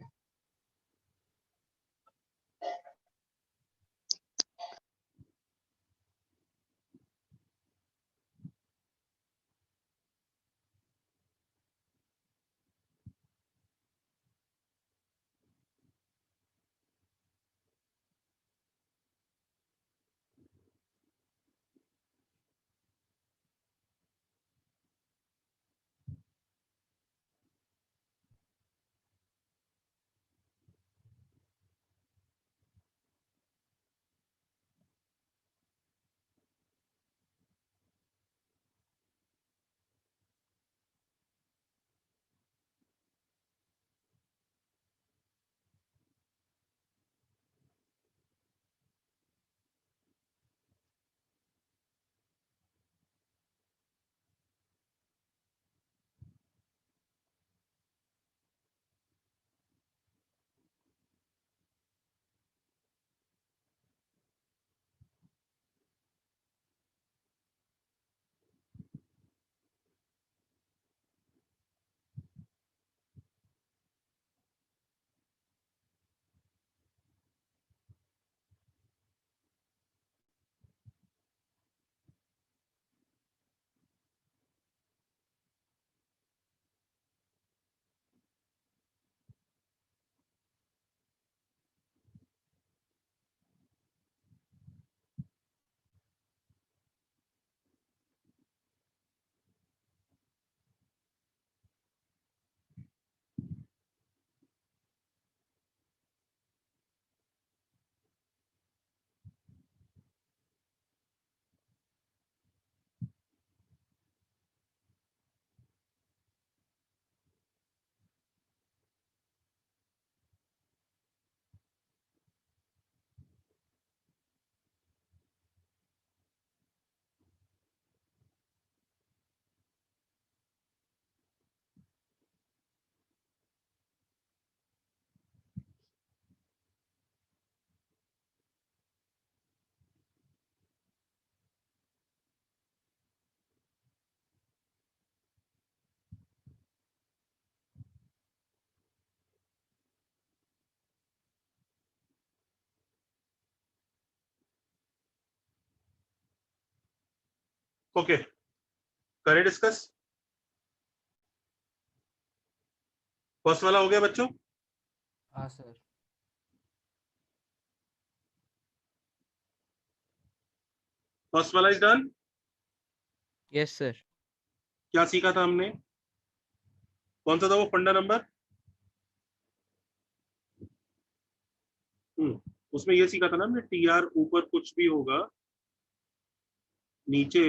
ओके, करें डिस्कस। फर्स्ट वाला हो गया बच्चों? हाँ सर। फर्स्ट वाला इज डन। Yes sir. क्या सीखा था हमने? कौन सा था वो फंडा नंबर? उसमें ये सीखा था ना हमने, टीआर ऊपर कुछ भी होगा, नीचे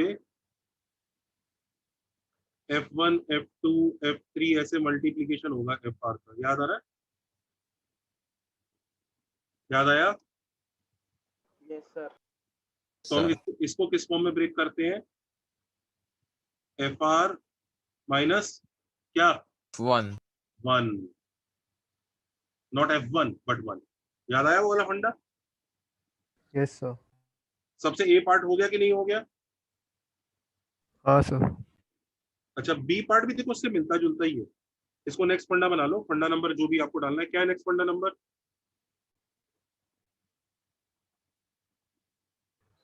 F1 F2 F3 ऐसे मल्टीप्लीकेशन होगा FR का। याद आ रहा है? याद आया? Yes sir. तो हम इसको किस फॉर्म में ब्रेक करते हैं? FR माइनस क्या? 1 नॉट F1 बट 1। याद आया वो वाला फंडा? Yes sir. सबसे ए पार्ट हो गया कि नहीं हो गया? हाँ सर। अच्छा, बी पार्ट भी देखो उससे मिलता जुलता ही है। इसको नेक्स्ट फंडा बना लो। फंडा नंबर जो भी आपको डालना है। क्या है नेक्स्ट फंडा नंबर?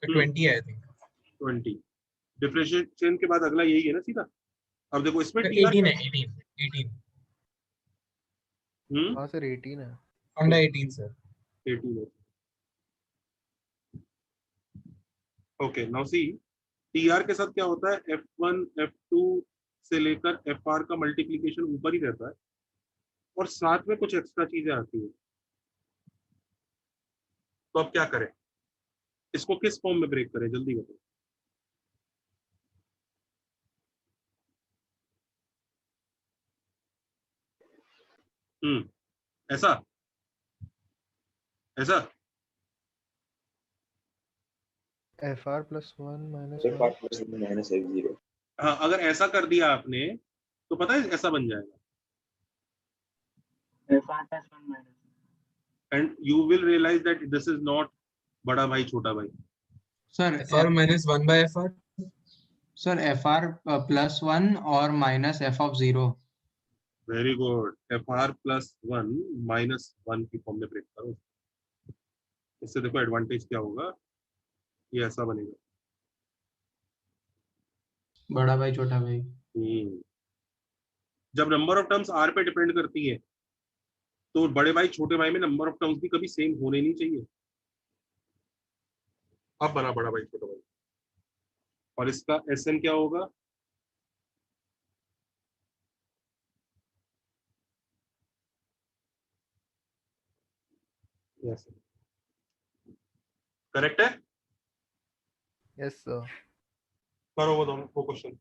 20 है आई थिंक। 20 डिफरेंशिएशन के बाद अगला यही है ना सीधा। अब देखो इसमें टी 18 है 18 हाँ सर 18 है। Under 18 sir. 18 है। ओके नाउ सी टीआर के साथ क्या होता है, F1 F2 से लेकर FR का मल्टीप्लिकेशन ऊपर ही रहता है और साथ में कुछ एक्स्ट्रा चीजें आती है। तो अब क्या करें, इसको किस फॉर्म में ब्रेक करें, जल्दी बताओ। ऐसा ऐसा FR plus 1 minus FR 1 plus 1 minus F0। हाँ, अगर ऐसा कर दिया आपने तो पता है ऐसा बन जाएगा, and you will realise that this is not बड़ा भाई छोटा भाई। Sir FR minus 1 by FR। Sir FR plus 1 और minus F of 0। Very good, FR plus 1 minus 1 की फॉर्म में ब्रेक करो। इससे देखो एडवांटेज क्या होगा, ये ऐसा बनेगा। बड़ा भाई छोटा भाई। जब नंबर ऑफ टर्म्स R पे डिपेंड करती है तो बड़े भाई छोटे भाई में नंबर ऑफ टर्म्स भी कभी सेम होने नहीं चाहिए। अब बना बड़ा भाई छोटा भाई, और इसका SN क्या होगा, यस करेक्ट है। yes sir। करो वो दोनों वो क्वेश्चन।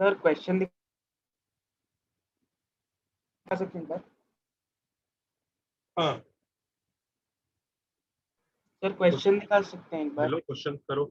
सर क्वेश्चन दिखा सकते हैं हाँ सर, क्वेश्चन दिखा सकते हैं एक बार। हेलो क्वेश्चन करो।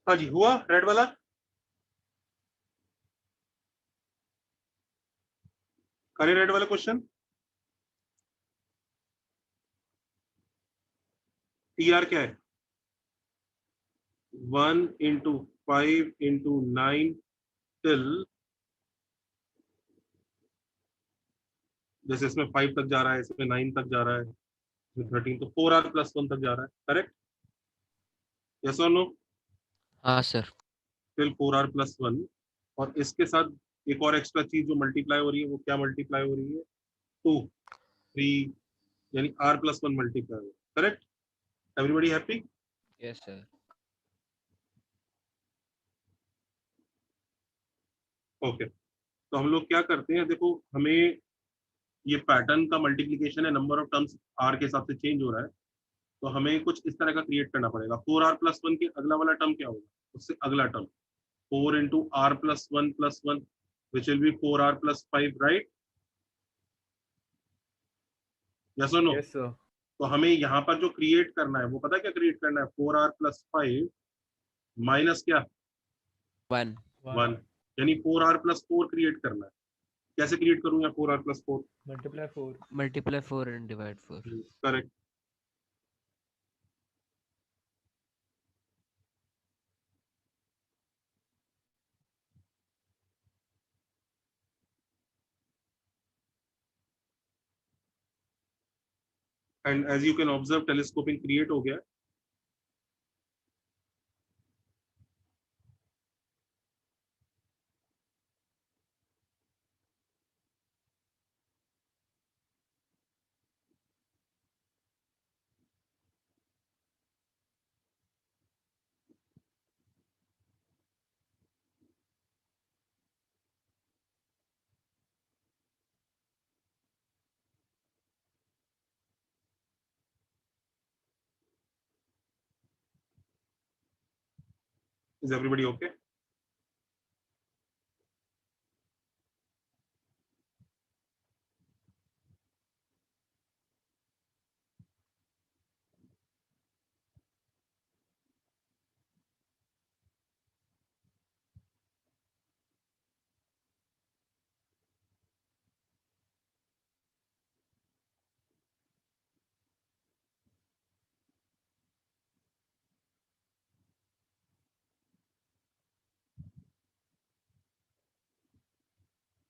हाँ जी, हुआ रेड वाला? करे रेड वाला क्वेश्चन? टीआर क्या है? 1 into 5 into 9 till, जैसे इसमें 5 तक जा रहा है, इसमें 9 तक जा रहा है, इसमें 13, तो 4r+1 तक जा रहा है, करेक्ट? यस और नो? हाँ सर। टिल 4r+1, और इसके साथ एक और एक्स्ट्रा चीज जो मल्टीप्लाई हो रही है, वो क्या मल्टीप्लाई हो रही है? 2, 3, यानी r+1 मल्टीप्लाई हो, correct? Everybody happy? Yes sir. Okay, तो हम लोग क्या करते हैं, देखो हमें ये पैटर्न का मल्टीप्लीकेशन है, नंबर ऑफ टर्म्स r के हिसाब से चेंज हो रहा है, तो हमें कुछ इस तरह का क्रिएट करना पड़ेगा। 4r+1 के अगला वाला टर्म क्या होगा, उससे अगला term 4 into r+1+1, which will be 4r+5, right? Yes or no? Yes, sir. तो हमें यहाँ पर जो क्रिएट करना है वो पता है क्या क्रिएट करना है? 4r+5 माइनस क्या? 1 1, यानी 4r+4 क्रिएट करना है। कैसे क्रिएट करूंगा 4r+4? Multiply 4. Multiply 4 and divide 4। Correct. And as you can observe telescoping create हो गया। Is everybody okay?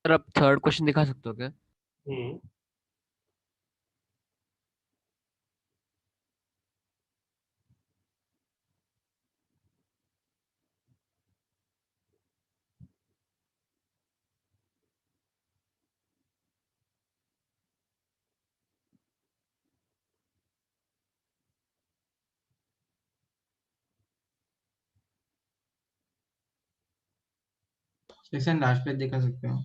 सर आप थर्ड क्वेश्चन दिखा सकते हो क्या? सेक्शन लास्ट पे दिखा सकते हो।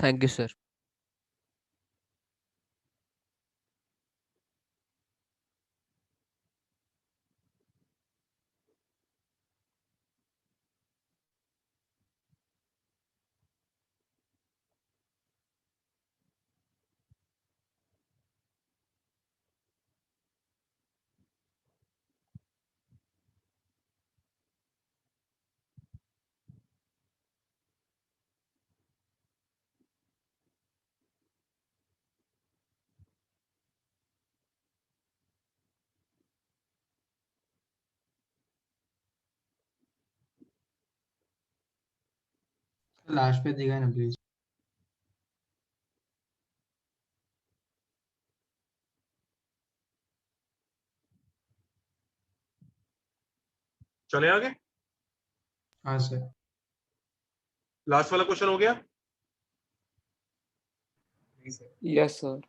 Thank you sir. लास्ट पे दिखाए ना प्लीज। चले आगे? हाँ सर। लास्ट वाला क्वेश्चन हो गया? Yes sir.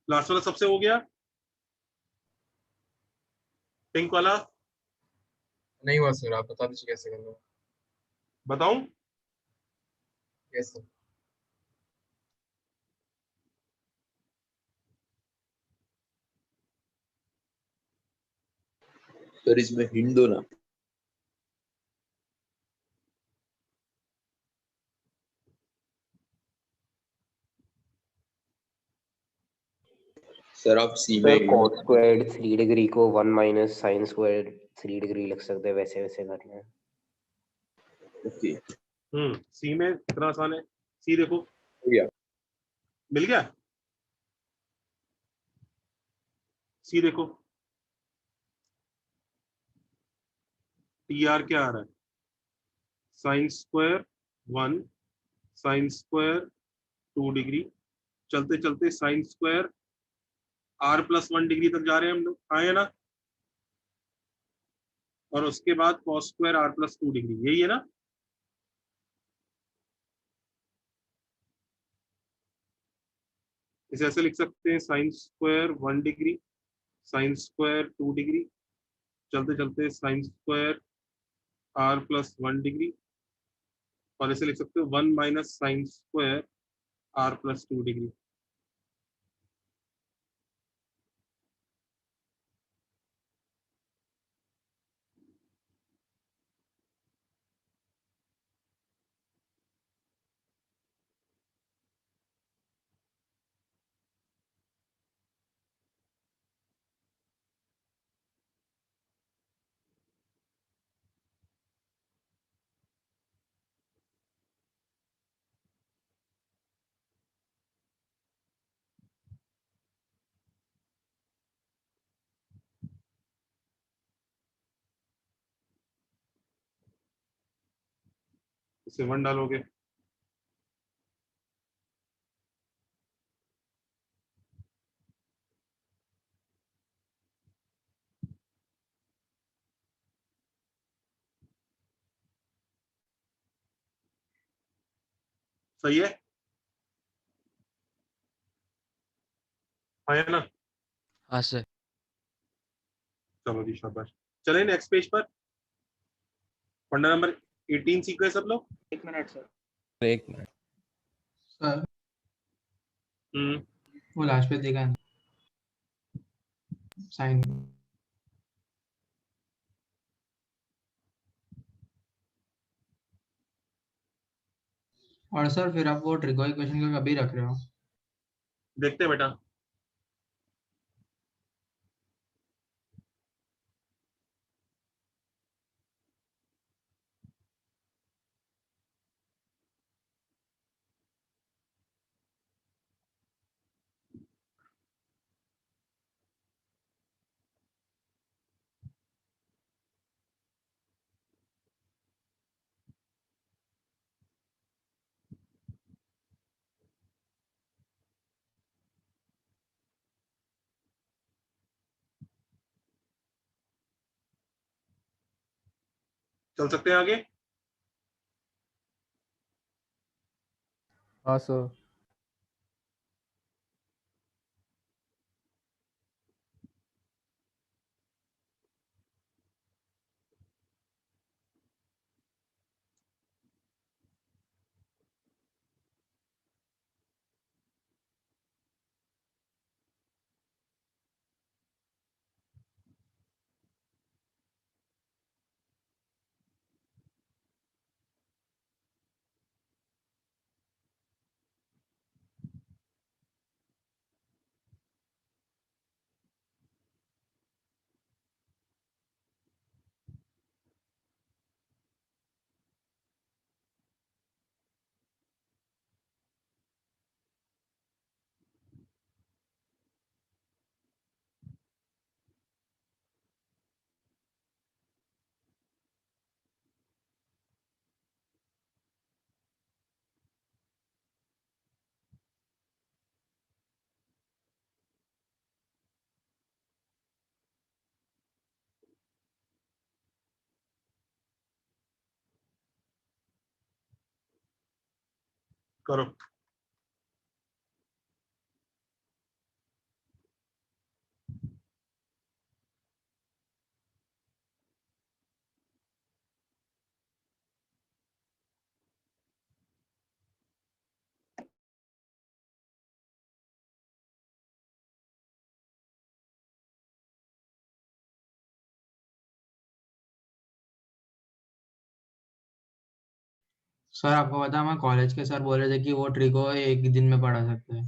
लास्ट वाला सबसे हो गया? पिंक वाला नहीं हुआ सर, आप बता दीजिए कैसे करना है। बताऊं? Yes sir. सर इसमें हिंट दो ना। सर आप सी सर में कॉट स्क्वायर्ड 3 डिग्री को 1 माइनस साइन स्क्वायर्ड 3 डिग्री लिख सकते हैं, वैसे वैसे करना है। ओके सी में कितना आसान है। सी देखो हो गया। मिल गया। सी देखो टी आर क्या आ रहा है, sine square 1 sine square 2 degree, चलते चलते sine square R plus 1 degree तक जा रहे हैं हम लोग, आए ना, और उसके बाद cos square R plus 2 degree, यही है ना। इसे ऐसे लिख सकते हैं sine square 1 degree sine square 2 degree, चलते चलते sine square R plus 1 degree, और इसे लिख सकते हो 1 minus sine square R plus 2 degree. इसे 1 डालोगे, सही है, है ना। हाँ सर। चलो जी शाबाश। चले नेक्स्ट पेज पर, फंडा नंबर 18 सीख गए सब लोग। 1 मिनट सर। 1 मिनट सर वो लास्ट पे देखा है साइन। और सर फिर आप वो ट्रिगो इक्वेशन का कभी रख रहे हो? देखते हैं बेटा। चल सकते हैं आगे। हाँ सर। करो। सर आपको पता है हमारे कॉलेज के सर बोल रहे थे कि वो ट्रिगो एक दिन में पढ़ा सकते हैं।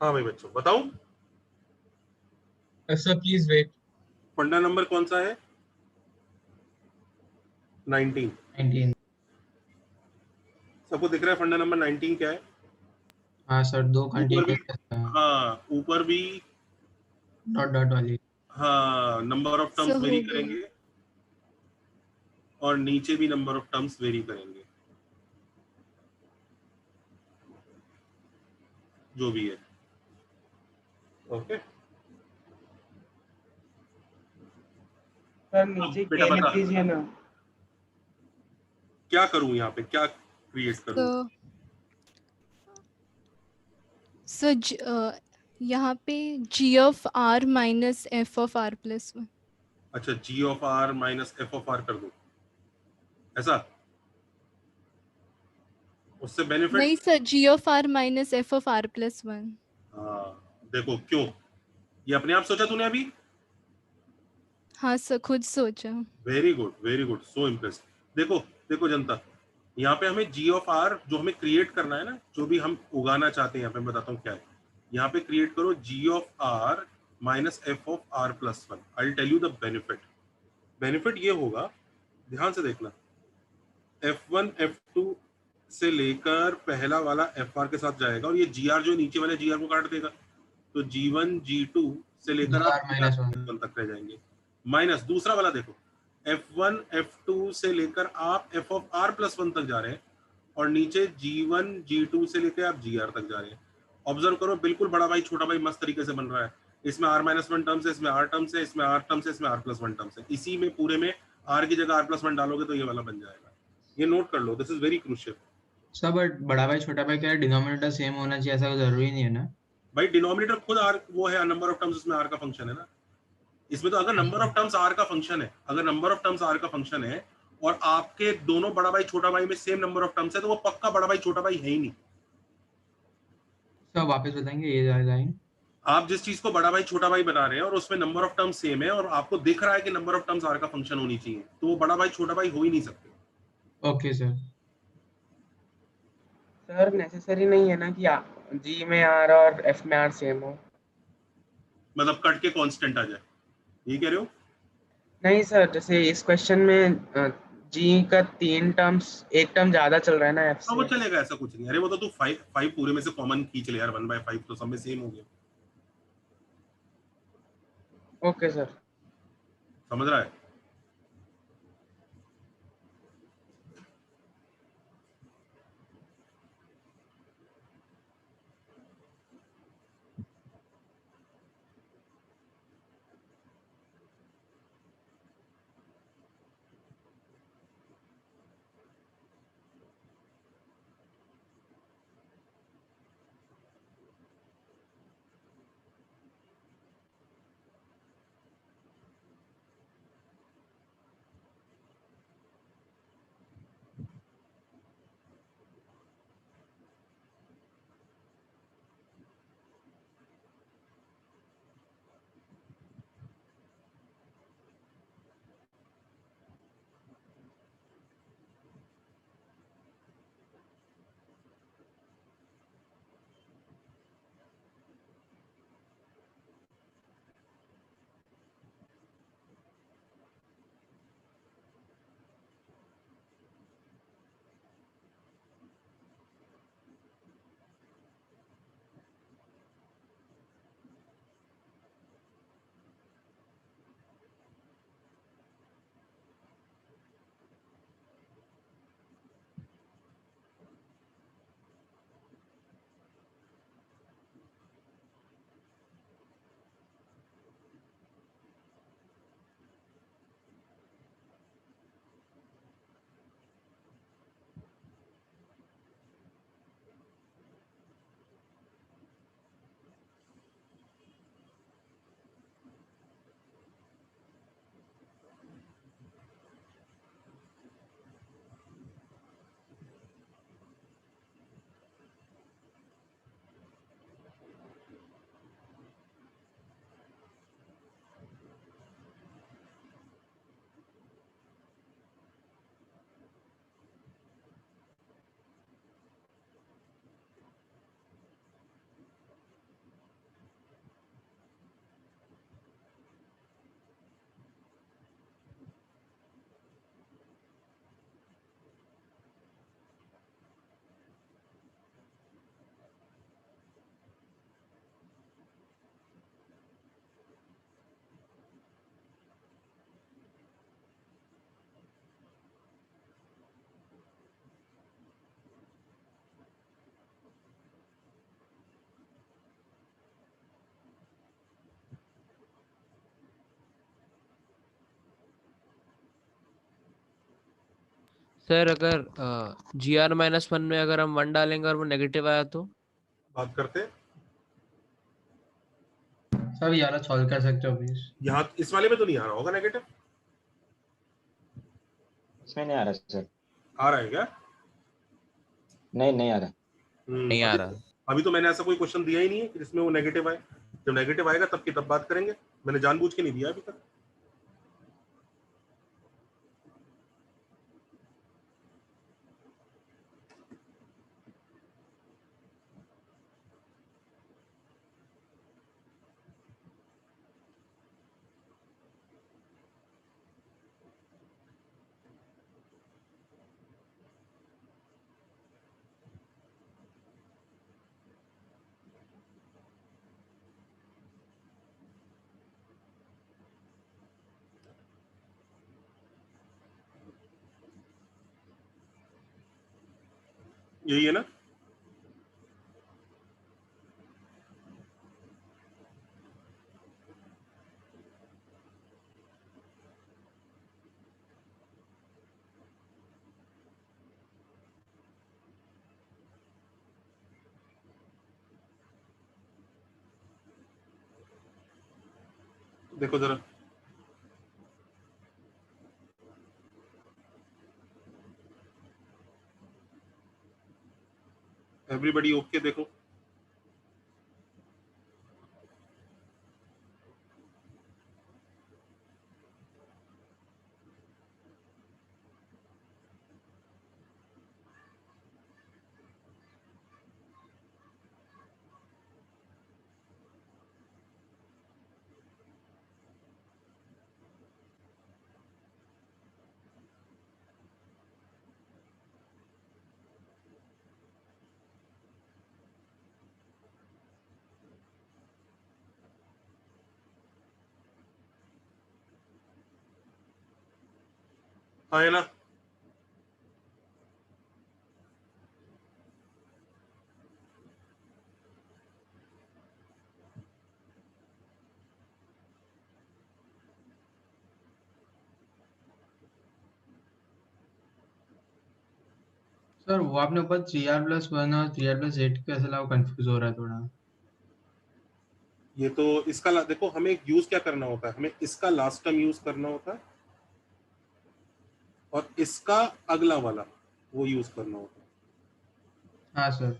हाँ भाई बच्चों बताऊं, सर प्लीज वेट। फंडा नंबर कौन सा है? 19। 19। सबको दिख रहा है फंडा नंबर 19 क्या है? हाँ सर, दो ऊपर भी, कंटिन्यूस हाँ ऊपर भी, डॉट डॉट वाली। हाँ number of terms so very हो गया। करेंगे और नीचे भी नंबर ऑफ टर्म्स वेरी करेंगे, जो भी है। ओके सर नीचे बेटा के लिख बता दीजिए ना। क्या करूं, यहाँ पे क्या क्रिएट करूं? तो यहाँ पे g of r minus f of r plus 1। अच्छा g of r minus f of r कर दूं, ऐसा? उससे बेनिफिट? नहीं sir, g of r minus f of r plus 1। हाँ देखो क्यों, ये अपने आप सोचा तूने अभी? हाँ सर, खुद सोचा। Very good, so impressed. देखो देखो जनता, यहाँ पे हमें g ऑफ r जो हमें क्रिएट करना है ना, जो भी हम उगाना चाहते हैं, यहाँ पे मैं बताता हूँ क्या है। यहाँ पे क्रिएट करो g of r minus f of r plus 1। I will tell you the benefit. Benefit ये होगा, ध्यान से देखना, f1 f2 से लेकर पहला वाला fr के साथ जाएगा और ये gr जो नीचे वाले gr को काट देगा, तो g1 g2 से लेकर GR आप माइनस 1 तक रह जाएंगे। माइनस दूसरा वाला देखो, f1 f2 से लेकर आप f ऑफ r प्लस 1 तक जा रहे हैं और नीचे g1 g2 से लेकर आप gr तक जा रहे हैं। ऑब्जर्व करो, बिल्कुल बड़ा भाई छोटा भाई मस्त तरीके से बन रहा है। इसमें r माइनस 1 टर्म्स है, इसमें r टर्म्स है, इसमें r टर्म्स है, इसमें r प्लस 1 टर्म्स है। इसी में पूरे में r की जगह r प्लस 1 डालोगे तो ये वाला बन जाएगा। ये नोट कर लो, this is very crucial. Sir but बड़ा भाई छोटा भाई क्या है, डिनोमिनेटर सेम होना चाहिए, ऐसा जरूरी नहीं है ना? भाई डिनोमिनेटर खुद r वो है, नंबर ऑफ टर्म्स उसमें r का फंक्शन है ना। इसमें तो अगर नंबर ऑफ टर्म्स r का फंक्शन है, अगर नंबर ऑफ टर्म्स r का फंक्शन है और आपके दोनों बड़ा भाई छोटा भाई में सेम नंबर ऑफ टर्म्स है, तो वो पक्का बड़ा भाई छोटा भाई है ही नहीं। सर वापस बताएंगे ये लाइन? आप जिस चीज को बड़ा भाई छोटा भाई बना रहे हैं और उसमें नंबर ऑफ टर्म्स सेम है और आपको दिख रहा है कि नंबर ऑफ टर्म्स r का फंक्शन होनी चाहिए, तो वो बड़ा भाई छोटा भाई हो ही नहीं सकते। Okay sir. सर नेसेसरी नहीं है ना कि g में r और f में r सेम हो। मतलब कट के कांस्टेंट आ जाए, ये कह रहे हो? नहीं सर, जैसे इस क्वेश्चन में g का 3 टर्म्स, एक टर्म ज्यादा चल रहा है ना f हाँ वो से। चलेगा, ऐसा कुछ नहीं। अरे वो तो तू 5 पूरे में से कॉमन खींच ले यार, 1/5 तो सब में सेम हो गया। Okay sir. समझ रहा है? सर अगर GR-1 में अगर हम 1 डालेंगे और वो नेगेटिव आया तो बात करते हैं। सर ये वाला सॉल्व कर सकते हो प्लीज? यहाँ इस वाले में तो नहीं आ रहा होगा नेगेटिव? इसमें नहीं आ रहा सर। आ रहा है क्या? नहीं आ रहा। नहीं आ रहा। अभी तो मैंने ऐसा कोई क्वेश्चन दिया ही नहीं है कि जिसमें वो नेगेटिव आए। जब नेगेटिव आएगा तब की तब बात करेंगे। मैंने जानबूझ के नहीं दिया अभी तक। यही है ना? देखो जरा। Everybody okay? देखो हाँ है ना? सर वो आपने ऊपर 3r+1 और 3r+8 कैसे लाओ, कंफ्यूज हो रहा है थोड़ा। ये तो इसका देखो, हमें यूज क्या करना होता है, हमें इसका लास्ट टर्म यूज करना होता है और इसका अगला वाला वो यूज करना होता है। हाँ सर।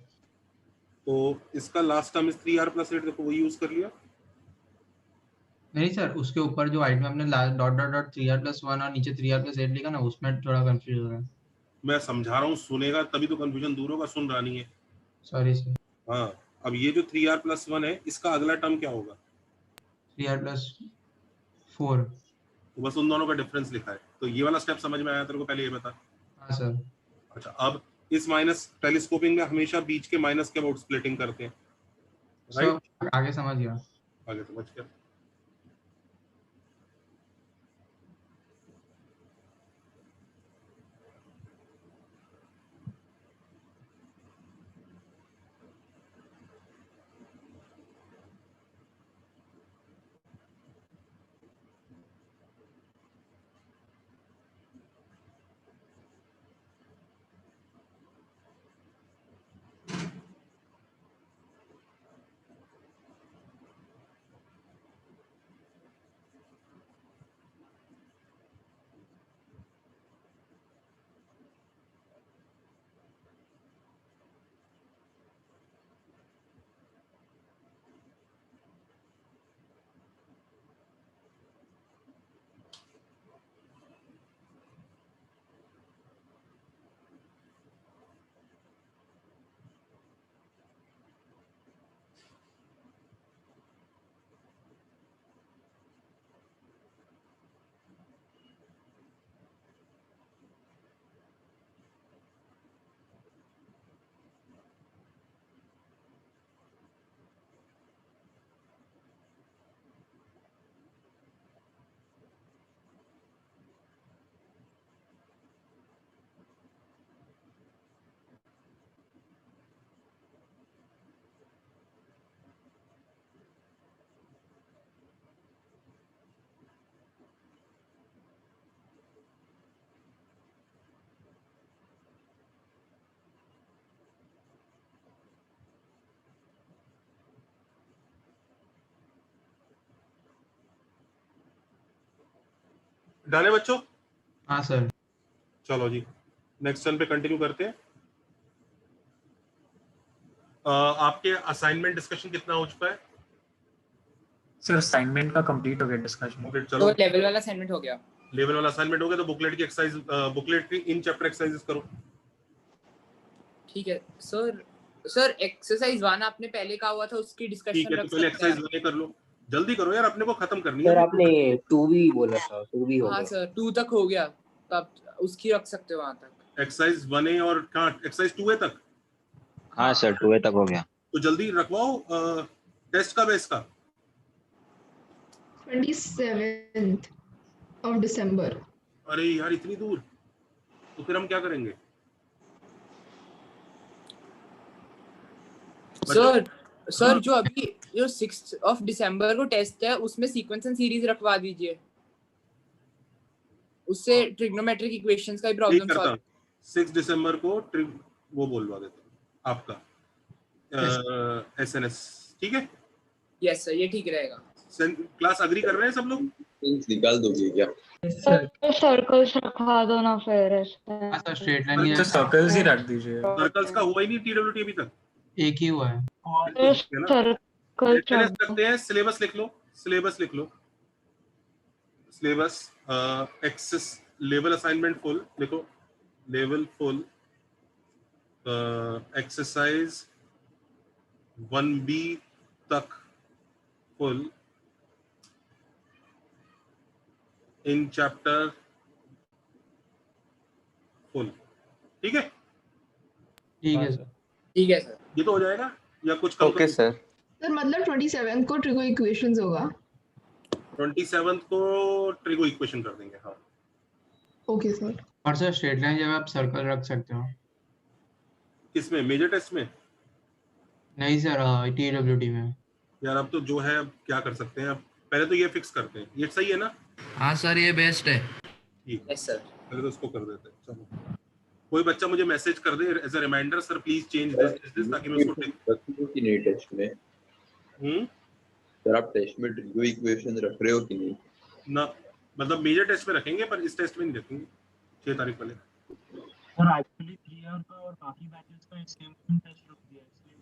तो इसका लास्ट टर्म इज 3r+8, देखो वो यूज कर लिया। नहीं सर, उसके ऊपर जो आइट में आपने डॉट डॉट डॉट 3r+1 और नीचे 3r+8 लिखा ना, उसमें थोड़ा कंफ्यूज हो रहा है। मैं समझा रहा हूँ, सुनेगा तभी तो कंफ्यूजन दूर होगा, सुन रहा नहीं है। Sorry sir. हाँ, अब ये जो 3r+1 है, इसका अगला टर्म क्या होगा? 3r+4। तो बस उन दोनों का डिफरेंस लिखा है। तो ये वाला स्टेप समझ में आया तेरे को? पहले ये बता। हाँ सर। अच्छा, अब इस माइनस टेलीस्कोपिंग में हमेशा बीच के माइनस के अबाउट स्प्लिटिंग करते हैं, राइट? सर आगे समझ गया। आगे समझ गया। डाले बच्चों? हाँ सर। चलो जी नेक्स्ट वन पे कंटिन्यू करते हैं। आपके असाइनमेंट डिस्कशन कितना हो चुका है? सर असाइनमेंट का कंप्लीट हो गया डिस्कशन। ओके चलो तो लेवल वाला असाइनमेंट हो गया। लेवल वाला असाइनमेंट हो गया तो बुकलेट की एक्सरसाइज बुकलेट की इन चैप्टर एक्सरसाइजेस करो। ठीक है सर एक्सरसाइज 1 आपने पहले कहा हुआ था उसकी ठीक डिस्कशन है तो रख पहले सकते हैं। एक्सरसाइज 1 कर लो, जल्दी करो यार, अपने को खत्म करनी सर है। आपने 2 भी बोला था, 2 भी हो हाँ गया। सर 2 तक हो गया, तब उसकी रख सकते हो वहां तक। एक्सरसाइज 1A और कहाँ एक्सरसाइज 2A तक? हाँ सर 2A तक हो गया। तो जल्दी रखवाओ। टेस्ट कब है इसका? 27th of December। अरे यार इतनी दूर, तो फिर हम क्या करेंगे? सर जो अभी जो 6th of December को टेस्ट है उसमें सीक्वेंस एंड सीरीज रखवा दीजिए, उससे ट्रिग्नोमेट्रिक इक्वेशंस का भी प्रॉब्लम सॉल्व। 6 दिसंबर को वो बोलवा देते हैं आपका एसएनएस, ठीक है? यस सर ये ठीक रहेगा। क्लास अग्री कर रहे हैं सब लोग? निकाल दोगे क्या? सर्कल्स रखवा दो ना फिर इसमें। हाँ सर स्ट्रेट लाइन तो सर्कल्स ही रख दीजिए। सर्कल्स का हुआ ही नहीं टीडब्ल्यूटी अभी तक, एक ही हुआ है। सर्कल एसएनएस रखते हैं। सिलेबस लिख लो, सिलेबस लिख लो, syllabus access level assignment full लिखो, लेवल फुल एक्सरसाइज 1B तक फुल इन चैप्टर फुल, ठीक है? ठीक है सर। ठीक है सर। ये तो हो जाएगा या कुछ कम? Okay sir. सर मतलब 27th को ट्रिगो इक्वेशंस होगा। 27 को ट्रिगो इक्वेशन कर देंगे। हाँ ओके सर। और सर स्ट्रेट लाइन जब आप सर्कल रख सकते हो। किसमें? मेजर टेस्ट में? नहीं सर टीडब्ल्यूटी में। यार अब तो जो है अब क्या कर सकते हैं, अब पहले तो ये फिक्स करते हैं। ये सही है ना? हाँ सर ये बेस्ट है। ठीक यस सर। पहले तो इसको कर देते हैं। चलो कोई बच्चा मुझे मैसेज कर दे as a reminder, sir please change this ताकि मैं उसको रखो कि नहीं टेस्ट में? सर आप टेस्ट में ट्रिगो इक्वेशन रख रहे हो कि नहीं? ना मतलब मेजर टेस्ट में रखेंगे पर इस टेस्ट में नहीं रखेंगे 6 तारीख वाले। और एक्चुअली 3 और बाकी बैचेस का सेम टेस्ट रख दिया है, इसलिए